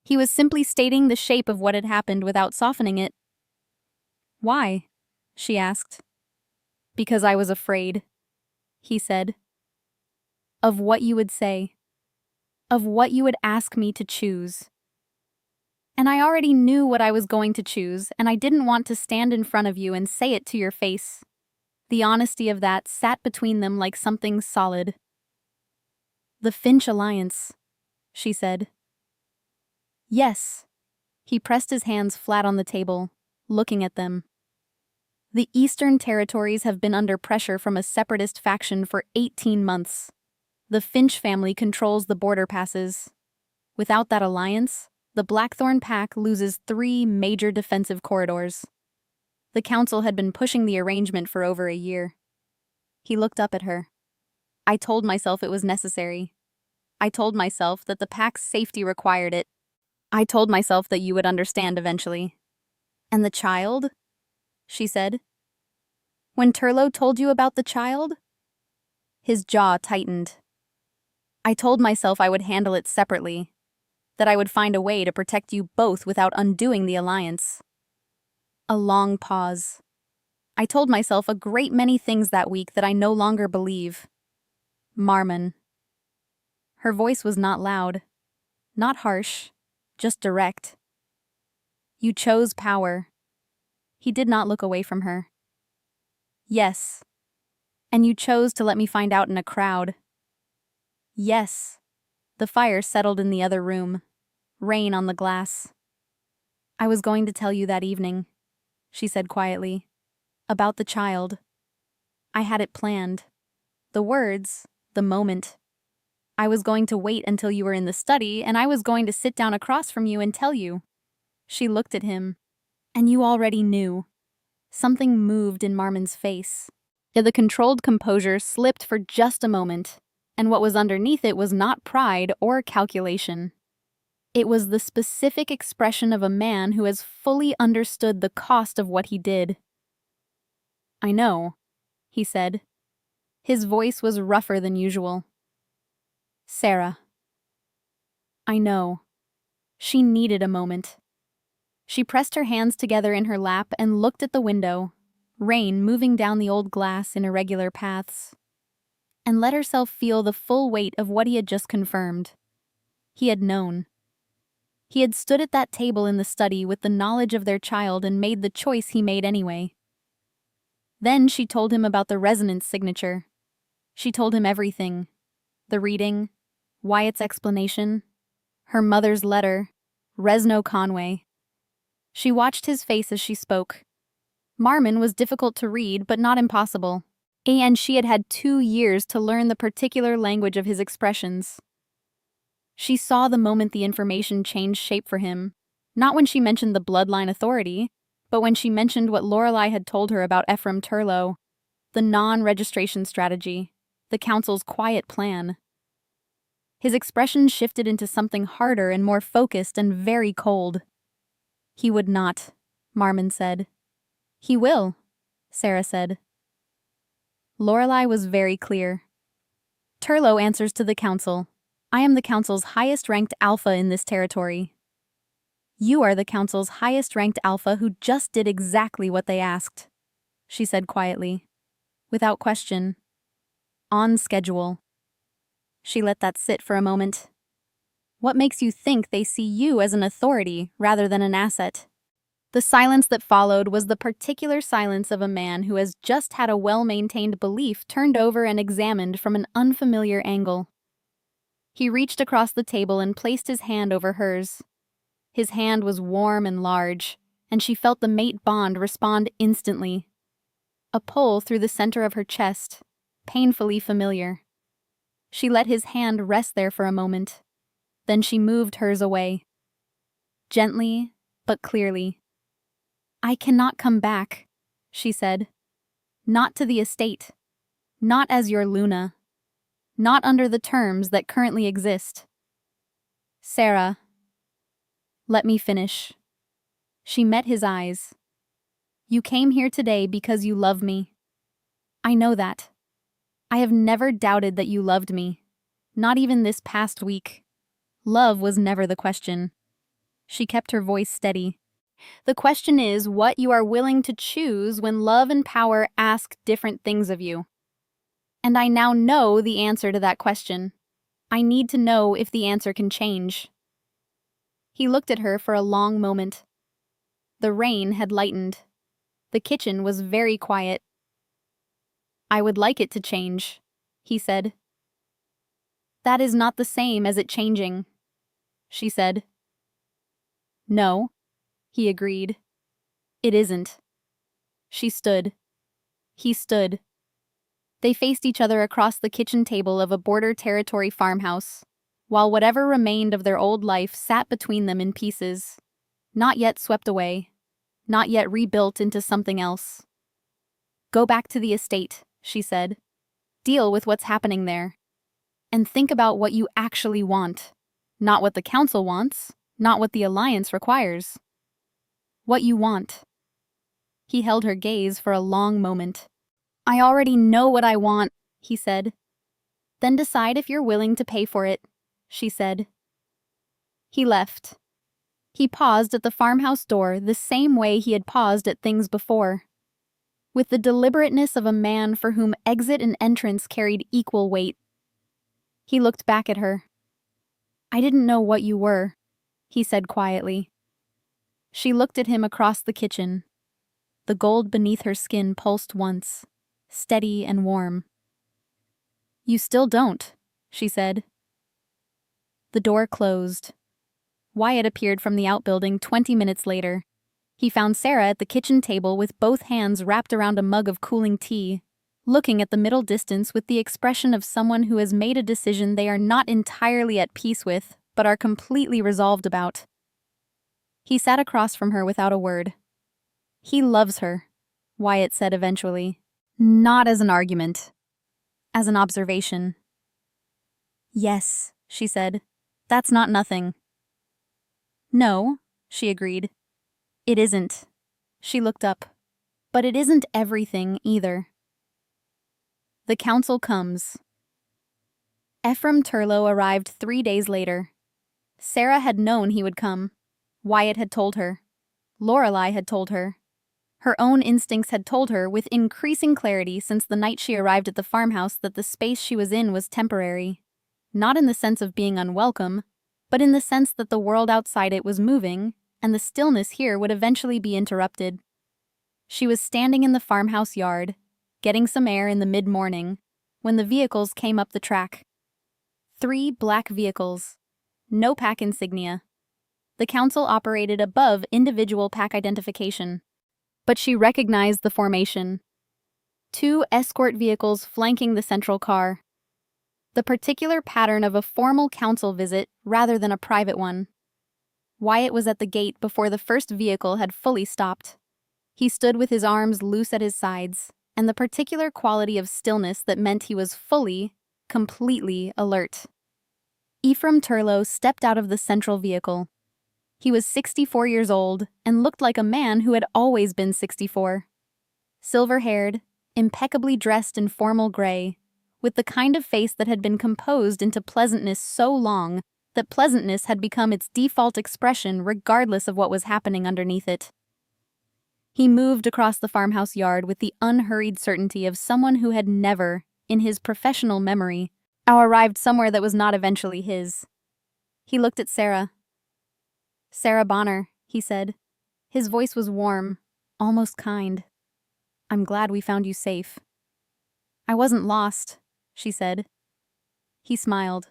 He was simply stating the shape of what had happened without softening it. "Why?" she asked. "Because I was afraid," he said. "Of what you would say. Of what you would ask me to choose. And I already knew what I was going to choose, and I didn't want to stand in front of you and say it to your face." The honesty of that sat between them like something solid. "The Finch Alliance," she said. "Yes." He pressed his hands flat on the table, looking at them. "The Eastern Territories have been under pressure from a separatist faction for 18 months. The Finch family controls the border passes. Without that alliance, the Blackthorn pack loses 3 major defensive corridors. The council had been pushing the arrangement for over a year." He looked up at her. "I told myself it was necessary. I told myself that the pack's safety required it. I told myself that you would understand eventually." "And the child?" she said. "When Turlo told you about the child?" His jaw tightened. "I told myself I would handle it separately, that I would find a way to protect you both without undoing the alliance." A long pause. "I told myself a great many things that week that I no longer believe. Marmon." Her voice was not loud, not harsh, just direct. "You chose power." He did not look away from her. "Yes. And you chose to let me find out in a crowd." "Yes." The fire settled in the other room. Rain on the glass. "I was going to tell you that evening," she said quietly. "About the child. I had it planned. The words, the moment. I was going to wait until you were in the study, and I was going to sit down across from you and tell you." She looked at him. "And you already knew." Something moved in Marmon's face. Yet the controlled composure slipped for just a moment, and what was underneath it was not pride or calculation. It was the specific expression of a man who has fully understood the cost of what he did. "I know," he said. His voice was rougher than usual. "Serah." "I know." She needed a moment. She pressed her hands together in her lap and looked at the window, rain moving down the old glass in irregular paths, and let herself feel the full weight of what he had just confirmed. He had known. He had stood at that table in the study with the knowledge of their child and made the choice he made anyway. Then she told him about the resonance signature. She told him everything. The reading, Wyatt's explanation, her mother's letter, Resno Conway. She watched his face as she spoke. Marmon was difficult to read, but not impossible. And she had had 2 years to learn the particular language of his expressions. She saw the moment the information changed shape for him, not when she mentioned the bloodline authority, but when she mentioned what Lorelei had told her about Ephraim Turlo, the non-registration strategy, the council's quiet plan. His expression shifted into something harder and more focused and very cold. "He would not," Marmon said. "He will," Serah said. Lorelei was very clear. "Turlo answers to the council. I am the council's highest-ranked alpha in this territory. You are the council's highest-ranked alpha who just did exactly what they asked," she said quietly, without question. "On schedule." She let that sit for a moment. "What makes you think they see you as an authority rather than an asset?" The silence that followed was the particular silence of a man who has just had a well-maintained belief turned over and examined from an unfamiliar angle. He reached across the table and placed his hand over hers. His hand was warm and large, and she felt the mate bond respond instantly. A pull through the center of her chest, painfully familiar. She let his hand rest there for a moment. Then she moved hers away. Gently, but clearly. "I cannot come back," she said. "Not to the estate. Not as your Luna. Not under the terms that currently exist." "Serah." "Let me finish." She met his eyes. You came here today because you love me. I know that. I have never doubted that you loved me. Not even this past week. Love was never the question. She kept her voice steady. The question is what you are willing to choose when love and power ask different things of you. And I now know the answer to that question. I need to know if the answer can change. He looked at her for a long moment. The rain had lightened. The kitchen was very quiet. I would like it to change, he said. That is not the same as it changing, she said. No, he agreed. It isn't. She stood. He stood. They faced each other across the kitchen table of a border territory farmhouse, while whatever remained of their old life sat between them in pieces, not yet swept away, not yet rebuilt into something else. Go back to the estate, she said. Deal with what's happening there. And think about what you actually want. Not what the council wants, not what the alliance requires. What you want. He held her gaze for a long moment. I already know what I want, he said. Then decide if you're willing to pay for it, she said. He left. He paused at the farmhouse door the same way he had paused at things before, with the deliberateness of a man for whom exit and entrance carried equal weight. He looked back at her. I didn't know what you were, he said quietly. She looked at him across the kitchen. The gold beneath her skin pulsed once, steady and warm. You still don't, she said. The door closed. Wyatt appeared from the outbuilding 20 minutes later. He found Serah at the kitchen table with both hands wrapped around a mug of cooling tea, looking at the middle distance with the expression of someone who has made a decision they are not entirely at peace with, but are completely resolved about. He sat across from her without a word. He loves her, Wyatt said eventually. Not as an argument. As an observation. Yes, she said. That's not nothing. No, she agreed. It isn't. She looked up. But it isn't everything either. The council comes. Ephraim Turlow arrived 3 days later. Serah had known he would come. Wyatt had told her. Lorelei had told her. Her own instincts had told her with increasing clarity since the night she arrived at the farmhouse that the space she was in was temporary. Not in the sense of being unwelcome, but in the sense that the world outside it was moving, and the stillness here would eventually be interrupted. She was standing in the farmhouse yard, getting some air in the mid-morning, when the vehicles came up the track. 3 black vehicles. No pack insignia. The council operated above individual pack identification. But she recognized the formation. 2 escort vehicles flanking the central car. The particular pattern of a formal council visit rather than a private one. Wyatt was at the gate before the first vehicle had fully stopped. He stood with his arms loose at his sides, and the particular quality of stillness that meant he was fully, completely alert. Ephraim Turlow stepped out of the central vehicle. He was 64 years old and looked like a man who had always been 64. Silver-haired, impeccably dressed in formal gray, with the kind of face that had been composed into pleasantness so long that pleasantness had become its default expression regardless of what was happening underneath it. He moved across the farmhouse yard with the unhurried certainty of someone who had never, in his professional memory, arrived somewhere that was not eventually his. He looked at Serah. Serah Bonner, he said. His voice was warm, almost kind. I'm glad we found you safe. I wasn't lost, she said. He smiled.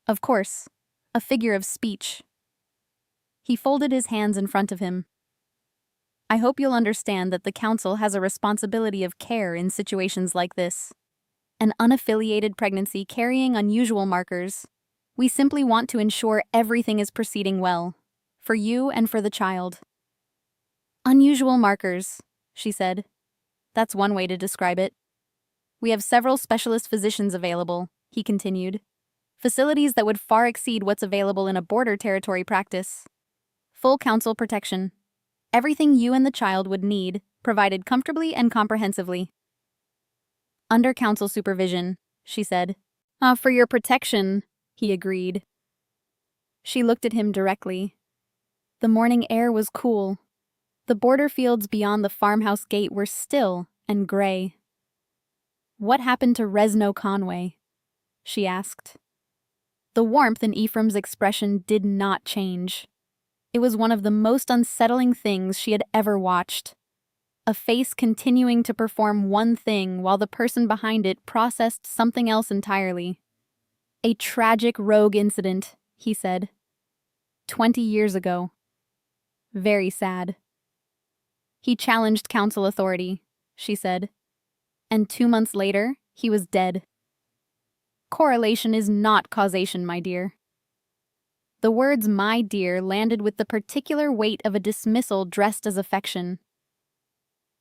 Of course, a figure of speech. He folded his hands in front of him. I hope you'll understand that the council has a responsibility of care in situations like this. An unaffiliated pregnancy carrying unusual markers. We simply want to ensure everything is proceeding well, for you and for the child. Unusual markers, she said. That's one way to describe it. We have several specialist physicians available, he continued. Facilities that would far exceed what's available in a border territory practice. Full council protection. Everything you and the child would need, provided comfortably and comprehensively. Under council supervision, she said. For your protection, he agreed. She looked at him directly. The morning air was cool. The border fields beyond the farmhouse gate were still and gray. What happened to Resno Conway? She asked. The warmth in Ephraim's expression did not change. It was one of the most unsettling things she had ever watched. A face continuing to perform one thing while the person behind it processed something else entirely. A tragic rogue incident, he said. 20 years ago. Very sad. He challenged council authority, she said. And 2 months later, he was dead. Correlation is not causation, my dear. The words "my dear" landed with the particular weight of a dismissal dressed as affection.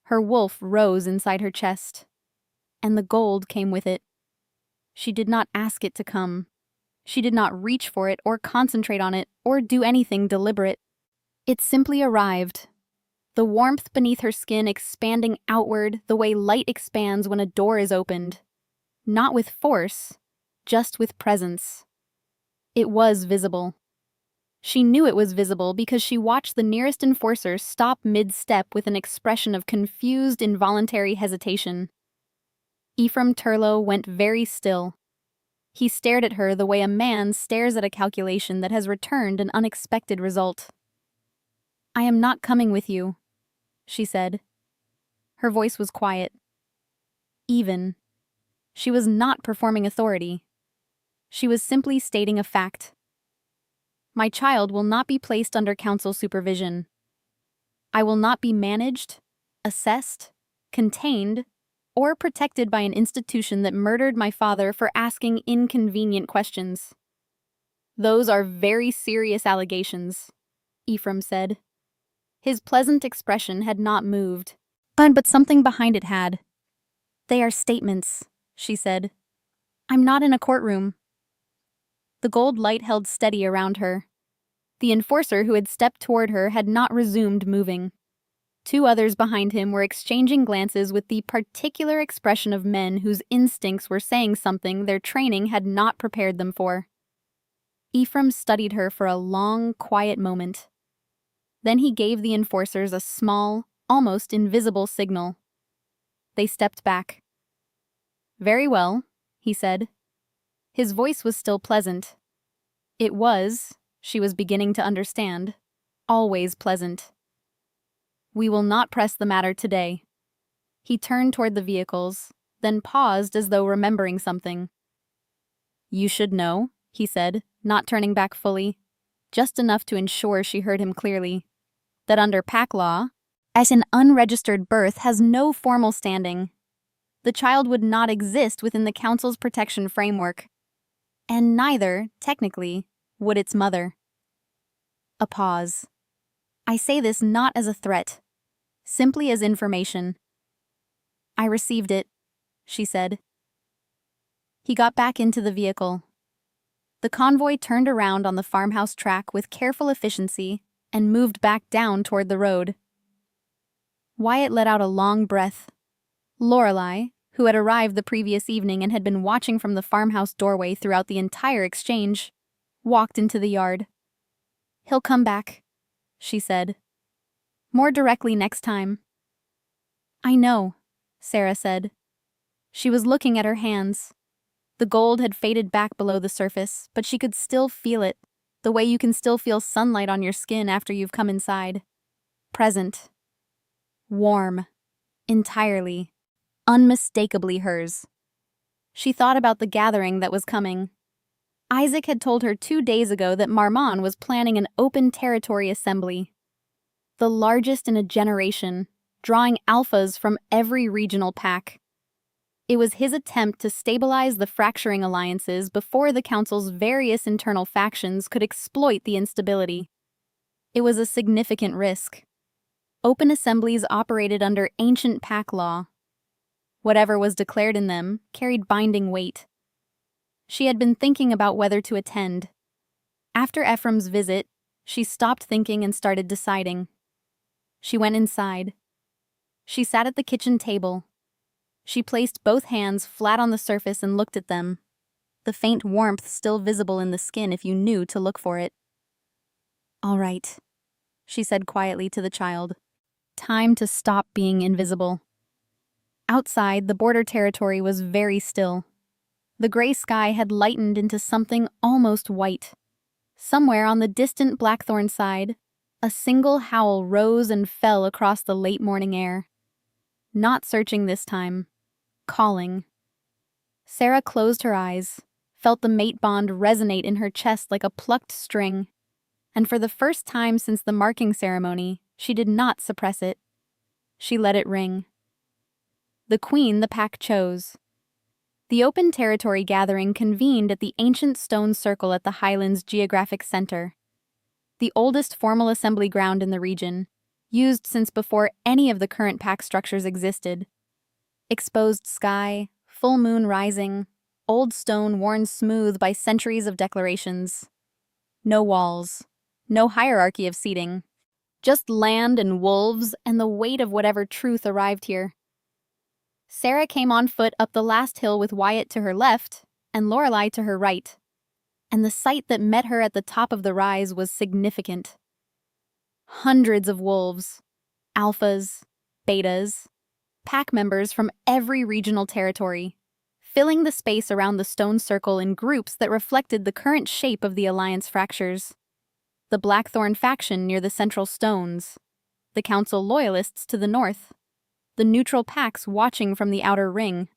Her wolf rose inside her chest, and the gold came with it. She did not ask it to come. She did not reach for it or concentrate on it or do anything deliberate. It simply arrived. The warmth beneath her skin expanding outward the way light expands when a door is opened. Not with force, just with presence. It was visible. She knew it was visible because she watched the nearest enforcer stop mid-step with an expression of confused, involuntary hesitation. Ephraim Turlow went very still. He stared at her the way a man stares at a calculation that has returned an unexpected result. "I am not coming with you," she said. Her voice was quiet. Even. She was not performing authority. She was simply stating a fact. My child will not be placed under council supervision. I will not be managed, assessed, contained, or protected by an institution that murdered my father for asking inconvenient questions. Those are very serious allegations, Ephraim said. His pleasant expression had not moved, but something behind it had. They are statements, she said. I'm not in a courtroom. The gold light held steady around her. The enforcer who had stepped toward her had not resumed moving. 2 others behind him were exchanging glances with the particular expression of men whose instincts were saying something their training had not prepared them for. Ephraim studied her for a long, quiet moment. Then he gave the enforcers a small, almost invisible signal. They stepped back. Very well, he said. His voice was still pleasant. It was, she was beginning to understand, always pleasant. We will not press the matter today. He turned toward the vehicles, then paused as though remembering something. You should know, he said, not turning back fully, just enough to ensure she heard him clearly, that under pack law, as an unregistered birth has no formal standing. The child would not exist within the council's protection framework, and neither, technically, would its mother. A pause. I say this not as a threat, simply as information. I received it, she said. He got back into the vehicle. The convoy turned around on the farmhouse track with careful efficiency and moved back down toward the road. Wyatt let out a long breath. Lorelei, who had arrived the previous evening and had been watching from the farmhouse doorway throughout the entire exchange, walked into the yard. He'll come back, she said. More directly next time. I know, Serah said. She was looking at her hands. The gold had faded back below the surface, but she could still feel it, the way you can still feel sunlight on your skin after you've come inside. Present. Warm. Entirely. Unmistakably hers. She thought about the gathering that was coming. Isaac had told her 2 days ago that Marmon was planning an open territory assembly. The largest in a generation, drawing alphas from every regional pack. It was his attempt to stabilize the fracturing alliances before the council's various internal factions could exploit the instability. It was a significant risk. Open assemblies operated under ancient pack law. Whatever was declared in them carried binding weight. She had been thinking about whether to attend. After Ephraim's visit, she stopped thinking and started deciding. She went inside. She sat at the kitchen table. She placed both hands flat on the surface and looked at them, the faint warmth still visible in the skin if you knew to look for it. "All right," she said quietly to the child. "Time to stop being invisible." Outside, the border territory was very still. The gray sky had lightened into something almost white. Somewhere on the distant Blackthorn side, a single howl rose and fell across the late morning air. Not searching this time. Calling. Serah closed her eyes, felt the mate bond resonate in her chest like a plucked string, and for the first time since the marking ceremony, she did not suppress it. She let it ring. The queen the pack chose. The open territory gathering convened at the ancient stone circle at the Highlands Geographic Center, the oldest formal assembly ground in the region, used since before any of the current pack structures existed. Exposed sky, full moon rising, old stone worn smooth by centuries of declarations. No walls, no hierarchy of seating, just land and wolves and the weight of whatever truth arrived here. Serah came on foot up the last hill with Wyatt to her left and Lorelei to her right, and the sight that met her at the top of the rise was significant. Hundreds of wolves, alphas, betas, pack members from every regional territory, filling the space around the stone circle in groups that reflected the current shape of the Alliance fractures. The Blackthorn faction near the central stones, the Council loyalists to the north, the neutral packs watching from the outer ring.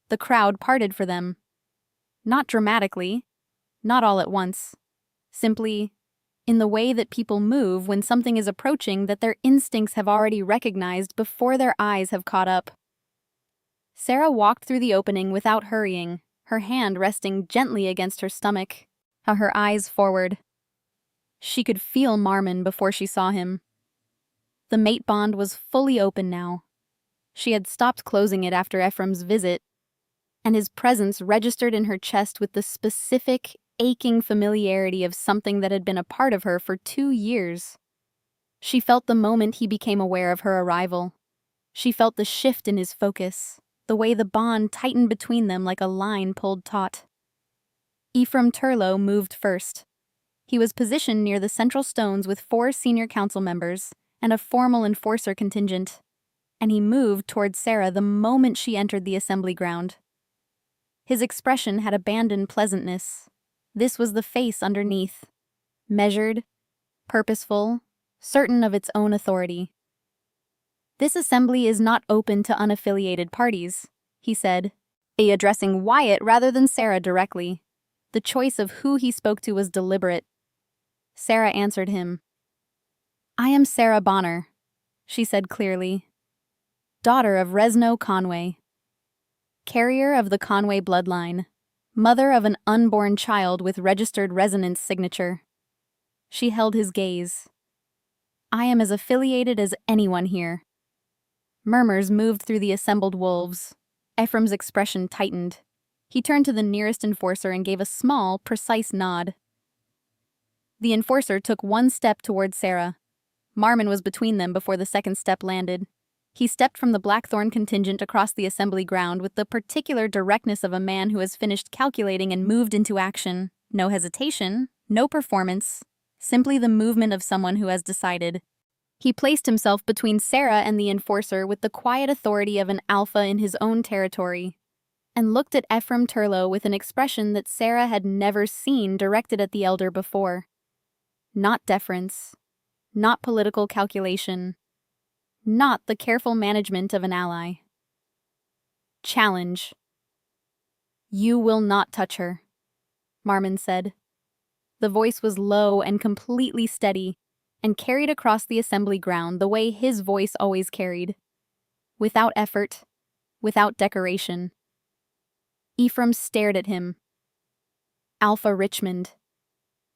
The crowd parted for them. Not dramatically, not all at once. Simply, in the way that people move when something is approaching that their instincts have already recognized before their eyes have caught up. Serah walked through the opening without hurrying, her hand resting gently against her stomach, her eyes forward. She could feel Marmon before she saw him. The mate bond was fully open now. She had stopped closing it after Ephraim's visit, and his presence registered in her chest with the specific, aching familiarity of something that had been a part of her for 2 years. She felt the moment he became aware of her arrival. She felt the shift in his focus, the way the bond tightened between them like a line pulled taut. Ephraim Turlow moved first. He was positioned near the central stones with 4 senior council members and a formal enforcer contingent, and he moved toward Serah the moment she entered the assembly ground. His expression had abandoned pleasantness. This was the face underneath, measured, purposeful, certain of its own authority. "This assembly is not open to unaffiliated parties," he said, addressing Wyatt rather than Serah directly. The choice of who he spoke to was deliberate. Serah answered him. "I am Serah Bonner," she said clearly. "Daughter of Resno Conway. Carrier of the Conway bloodline. Mother of an unborn child with registered resonance signature." She held his gaze. "I am as affiliated as anyone here." Murmurs moved through the assembled wolves. Ephraim's expression tightened. He turned to the nearest enforcer and gave a small, precise nod. The enforcer took 1 step toward Serah. Marmon was between them before the second step landed. He stepped from the Blackthorn contingent across the assembly ground with the particular directness of a man who has finished calculating and moved into action. No hesitation, no performance, simply the movement of someone who has decided. He placed himself between Serah and the enforcer with the quiet authority of an alpha in his own territory, and looked at Ephraim Turlow with an expression that Serah had never seen directed at the elder before. Not deference, not political calculation, not the careful management of an ally. Challenge. "You will not touch her," Marmon said. The voice was low and completely steady, and carried across the assembly ground the way his voice always carried. Without effort, without decoration. Ephraim stared at him. "Alpha Richmond,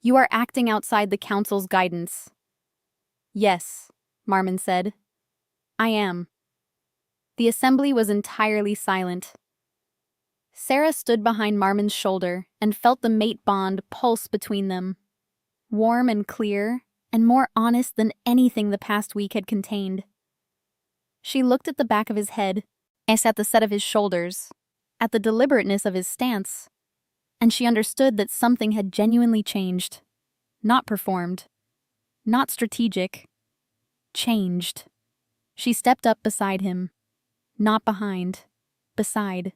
you are acting outside the council's guidance." "Yes," Marmon said. "I am." The assembly was entirely silent. Serah stood behind Marmon's shoulder and felt the mate bond pulse between them. Warm and clear, and more honest than anything the past week had contained. She looked at the back of his head, and at the set of his shoulders, at the deliberateness of his stance, and she understood that something had genuinely changed. Not performed. Not strategic. Changed. She stepped up beside him. Not behind. Beside.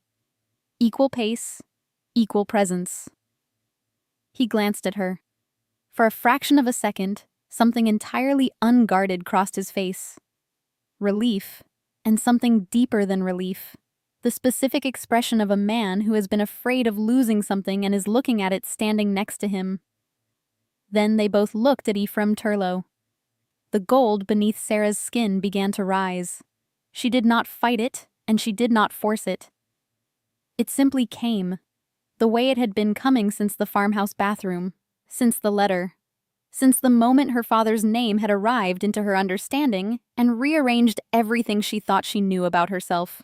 Equal pace. Equal presence. He glanced at her. For a fraction of a second, something entirely unguarded crossed his face. Relief, and something deeper than relief. The specific expression of a man who has been afraid of losing something and is looking at it standing next to him. Then they both looked at Ephraim Turlough. The gold beneath Serah's skin began to rise. She did not fight it, and she did not force it. It simply came, the way it had been coming since the farmhouse bathroom, since the letter, since the moment her father's name had arrived into her understanding and rearranged everything she thought she knew about herself.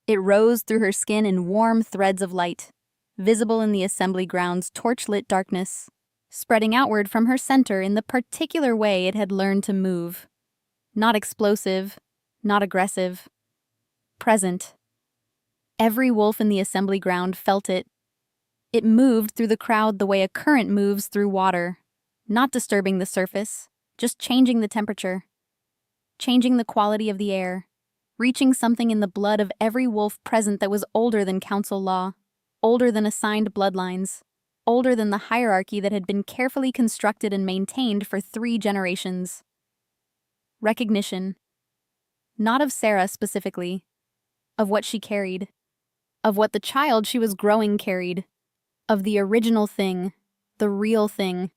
It rose through her skin in warm threads of light, visible in the assembly ground's torch-lit darkness, spreading outward from her center in the particular way it had learned to move. Not explosive, not aggressive. Present. Every wolf in the assembly ground felt it. It moved through the crowd the way a current moves through water, not disturbing the surface, just changing the temperature, changing the quality of the air, reaching something in the blood of every wolf present that was older than council law, older than assigned bloodlines, older than the hierarchy that had been carefully constructed and maintained for 3 generations. Recognition. Not of Serah specifically, of what she carried, of what the child she was growing carried, of the original thing, the real thing,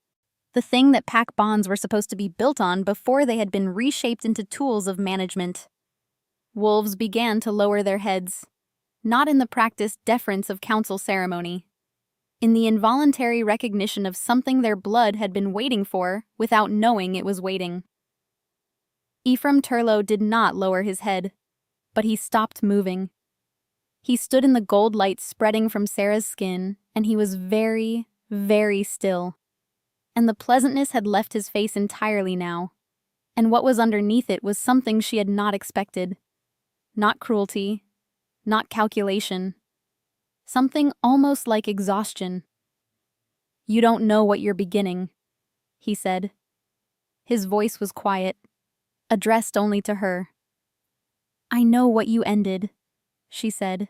the thing that pack bonds were supposed to be built on before they had been reshaped into tools of management. Wolves began to lower their heads, not in the practiced deference of council ceremony, in the involuntary recognition of something their blood had been waiting for without knowing it was waiting. Ephraim Turlough did not lower his head, but he stopped moving. He stood in the gold light spreading from Serah's skin, and he was very, very still. And the pleasantness had left his face entirely now, and what was underneath it was something she had not expected. Not cruelty, not calculation. Something almost like exhaustion. "You don't know what you're beginning," he said. His voice was quiet, addressed only to her. "I know what you ended," she said.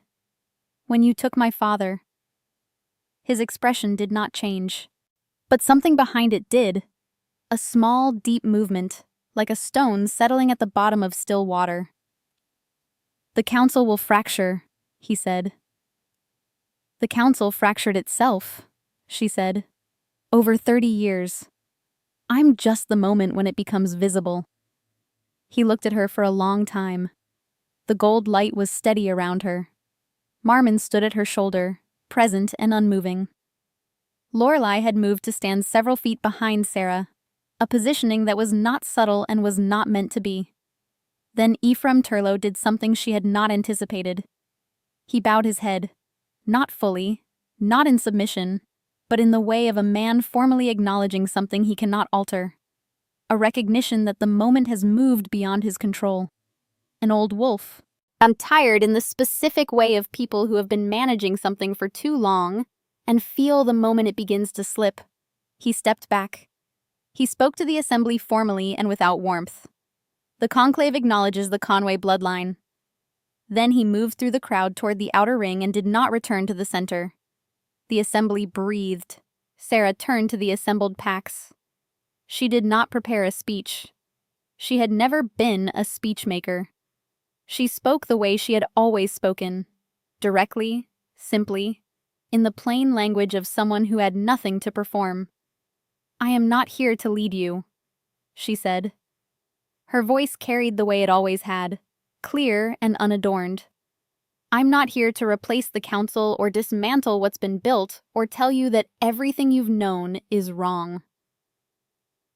"When you took my father." His expression did not change, but something behind it did. A small, deep movement, like a stone settling at the bottom of still water. "The council will fracture," he said. "The council fractured itself," she said. "Over 30 years. I'm just the moment when it becomes visible." He looked at her for a long time. The gold light was steady around her. Marmon stood at her shoulder, present and unmoving. Lorelei had moved to stand several feet behind Serah, a positioning that was not subtle and was not meant to be. Then Ephraim Turlough did something she had not anticipated. He bowed his head, not fully, not in submission, but in the way of a man formally acknowledging something he cannot alter. A recognition that the moment has moved beyond his control. An old wolf. I'm tired in the specific way of people who have been managing something for too long and feel the moment it begins to slip. He stepped back. He spoke to the assembly formally and without warmth. The conclave acknowledges the Conway bloodline. Then he moved through the crowd toward the outer ring and did not return to the center. The assembly breathed. Serah turned to the assembled packs. She did not prepare a speech. She had never been a speechmaker. She spoke the way she had always spoken, directly, simply, in the plain language of someone who had nothing to perform. "I am not here to lead you," she said. Her voice carried the way it always had, clear and unadorned. "I'm not here to replace the council or dismantle what's been built or tell you that everything you've known is wrong."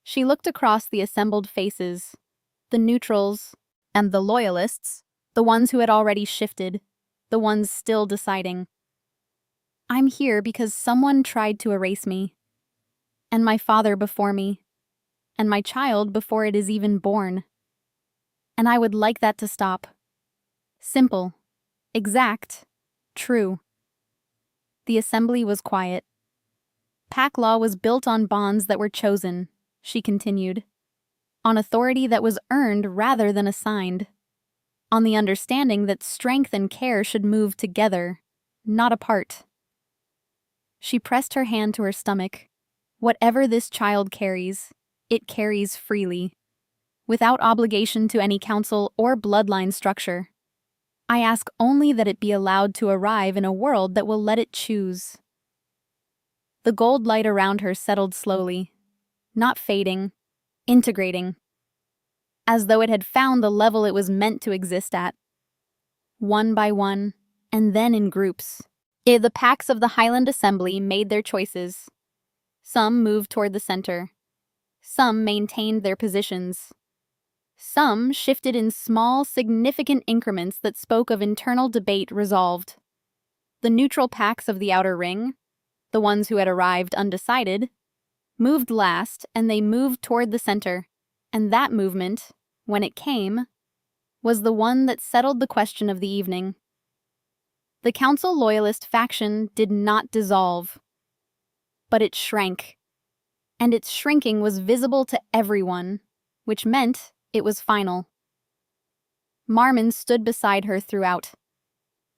She looked across the assembled faces, the neutrals and the loyalists, the ones who had already shifted, the ones still deciding. "I'm here because someone tried to erase me, and my father before me, and my child before it is even born. And I would like that to stop. Simple. Exact. True. The assembly was quiet. Pack law was built on bonds that were chosen, she continued, on authority that was earned rather than assigned, on the understanding that strength and care should move together, not apart. She pressed her hand to her stomach. Whatever this child carries, it carries freely, without obligation to any council or bloodline structure. I ask only that it be allowed to arrive in a world that will let it choose. The gold light around her settled slowly, not fading, integrating, as though it had found the level it was meant to exist at. One by one, and then in groups, the packs of the Highland Assembly made their choices. Some moved toward the center. Some maintained their positions. Some shifted in small, significant increments that spoke of internal debate resolved. The neutral packs of the outer ring, the ones who had arrived undecided, moved last, and they moved toward the center. And that movement, when it came, was the one that settled the question of the evening. The Council Loyalist faction did not dissolve, but it shrank. And its shrinking was visible to everyone, which meant it was final. Marmon stood beside her throughout.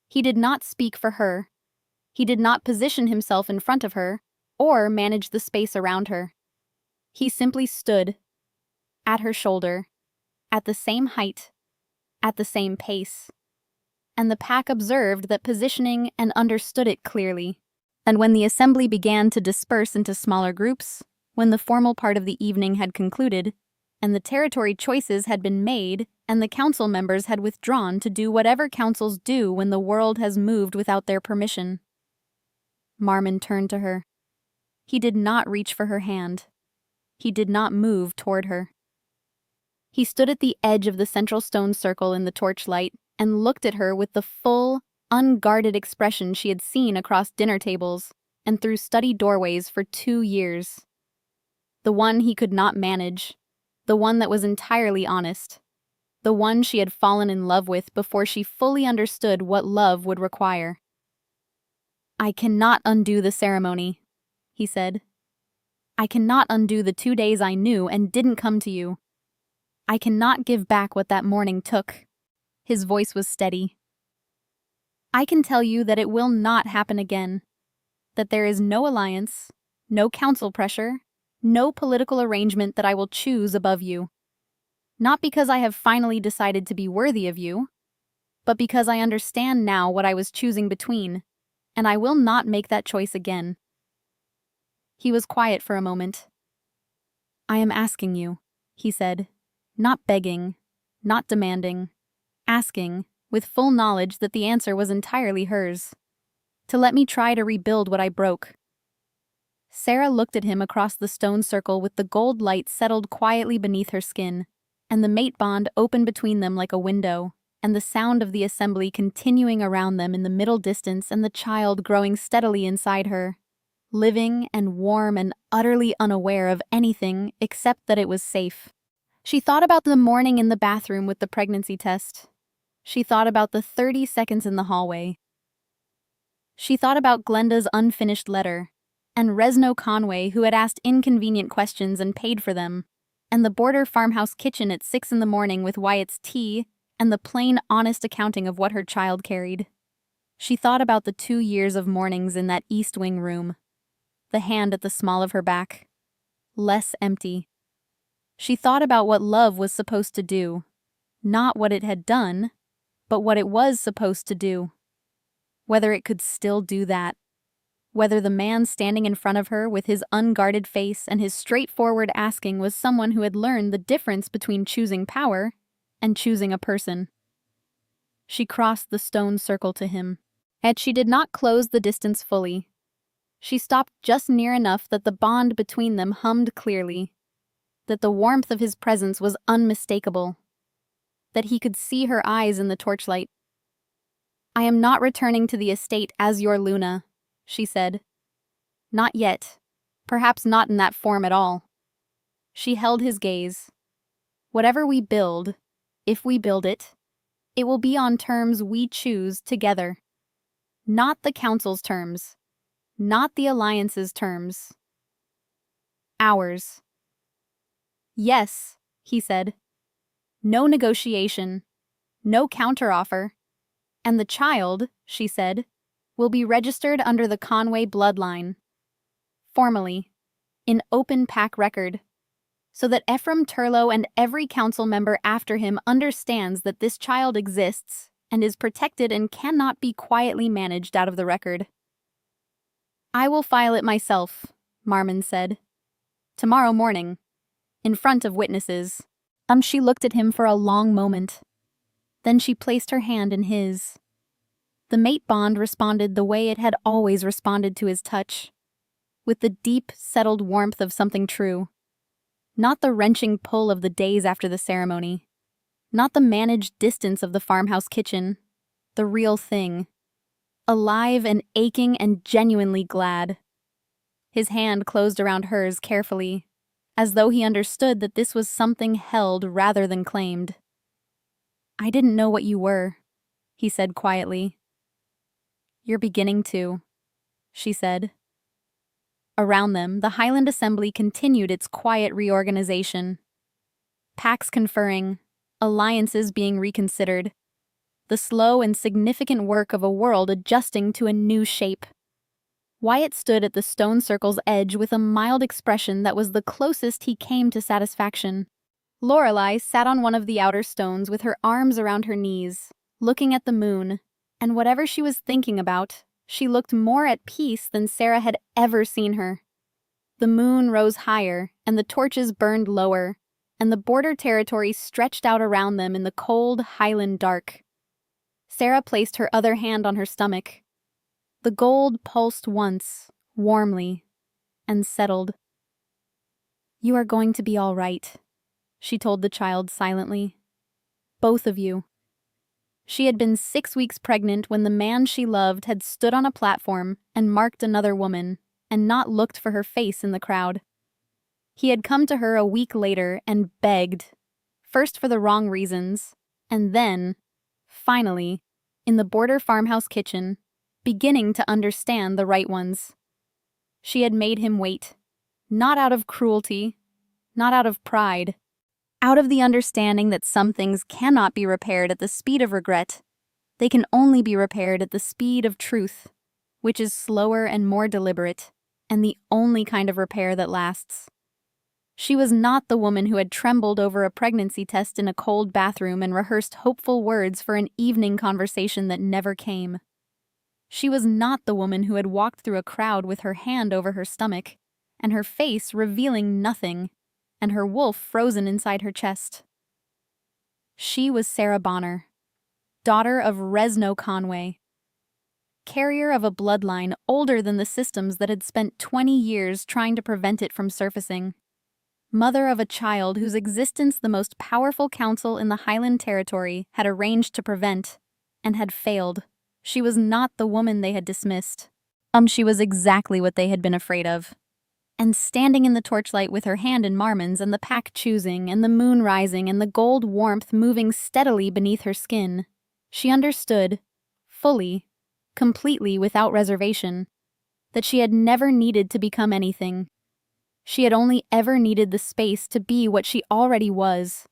He did not speak for her. He did not position himself in front of her or manage the space around her. He simply stood, at her shoulder, at the same height, at the same pace. And the pack observed that positioning and understood it clearly. And when the assembly began to disperse into smaller groups, when the formal part of the evening had concluded, and the territory choices had been made, and the council members had withdrawn to do whatever councils do when the world has moved without their permission, Marmon turned to her. He did not reach for her hand. He did not move toward her. He stood at the edge of the central stone circle in the torchlight and looked at her with the full, unguarded expression she had seen across dinner tables and through study doorways for 2 years. The one he could not manage, the one that was entirely honest, the one she had fallen in love with before she fully understood what love would require. I cannot undo the ceremony, he said. I cannot undo the 2 days I knew and didn't come to you. I cannot give back what that morning took. His voice was steady. I can tell you that it will not happen again, that there is no alliance, no council pressure, no political arrangement that I will choose above you. Not because I have finally decided to be worthy of you, but because I understand now what I was choosing between, and I will not make that choice again. He was quiet for a moment. I am asking you, he said, not begging, not demanding, asking, with full knowledge that the answer was entirely hers, to let me try to rebuild what I broke. Serah looked at him across the stone circle with the gold light settled quietly beneath her skin, and the mate bond open between them like a window, and the sound of the assembly continuing around them in the middle distance and the child growing steadily inside her, living and warm and utterly unaware of anything except that it was safe. She thought about the morning in the bathroom with the pregnancy test. She thought about the 30 seconds in the hallway. She thought about Glenda's unfinished letter, and Resno Conway who had asked inconvenient questions and paid for them, and the border farmhouse kitchen at 6 a.m. with Wyatt's tea, and the plain, honest accounting of what her child carried. She thought about the 2 years of mornings in that East Wing room, the hand at the small of her back, less empty. She thought about what love was supposed to do, not what it had done, but what it was supposed to do. Whether it could still do that. Whether the man standing in front of her with his unguarded face and his straightforward asking was someone who had learned the difference between choosing power and choosing a person. She crossed the stone circle to him. Yet she did not close the distance fully. She stopped just near enough that the bond between them hummed clearly, that the warmth of his presence was unmistakable, that he could see her eyes in the torchlight. I am not returning to the estate as your Luna, she said. Not yet. Perhaps not in that form at all. She held his gaze. Whatever we build, if we build it, it will be on terms we choose together. Not the council's terms. Not the alliance's terms. Ours. Yes, he said. No negotiation. No counteroffer. And the child, she said, will be registered under the Conway bloodline. Formally. In open pack record. So that Ephraim Turlow and every council member after him understands that this child exists and is protected and cannot be quietly managed out of the record. I will file it myself, Marmon said. Tomorrow morning, in front of witnesses. She looked at him for a long moment. Then she placed her hand in his. The mate bond responded the way it had always responded to his touch, with the deep, settled warmth of something true. Not the wrenching pull of the days after the ceremony. Not the managed distance of the farmhouse kitchen. The real thing. Alive and aching and genuinely glad. His hand closed around hers carefully, as though he understood that this was something held rather than claimed. I didn't know what you were, he said quietly. You're beginning to, she said. Around them, the Highland Assembly continued its quiet reorganization. Pacts conferring, alliances being reconsidered, the slow and significant work of a world adjusting to a new shape. Wyatt stood at the stone circle's edge with a mild expression that was the closest he came to satisfaction. Lorelei sat on one of the outer stones with her arms around her knees, looking at the moon, and whatever she was thinking about, she looked more at peace than Serah had ever seen her. The moon rose higher, and the torches burned lower, and the border territory stretched out around them in the cold highland dark. Serah placed her other hand on her stomach. The gold pulsed once, warmly, and settled. You are going to be all right, she told the child silently. Both of you. She had been 6 weeks pregnant when the man she loved had stood on a platform and marked another woman, and not looked for her face in the crowd. He had come to her a week later and begged, first for the wrong reasons, and then, finally, in the border farmhouse kitchen, beginning to understand the right ones. She had made him wait, not out of cruelty, not out of pride, out of the understanding that some things cannot be repaired at the speed of regret. They can only be repaired at the speed of truth, which is slower and more deliberate, and the only kind of repair that lasts. She was not the woman who had trembled over a pregnancy test in a cold bathroom and rehearsed hopeful words for an evening conversation that never came. She was not the woman who had walked through a crowd with her hand over her stomach, and her face revealing nothing, and her wolf frozen inside her chest. She was Serah Bonner, daughter of Resno Conway, carrier of a bloodline older than the systems that had spent 20 years trying to prevent it from surfacing, mother of a child whose existence the most powerful council in the Highland Territory had arranged to prevent, and had failed. She was not the woman they had dismissed. She was exactly what they had been afraid of. And standing in the torchlight with her hand in Marmon's and the pack choosing and the moon rising and the gold warmth moving steadily beneath her skin, she understood, fully, completely without reservation, that she had never needed to become anything. She had only ever needed the space to be what she already was,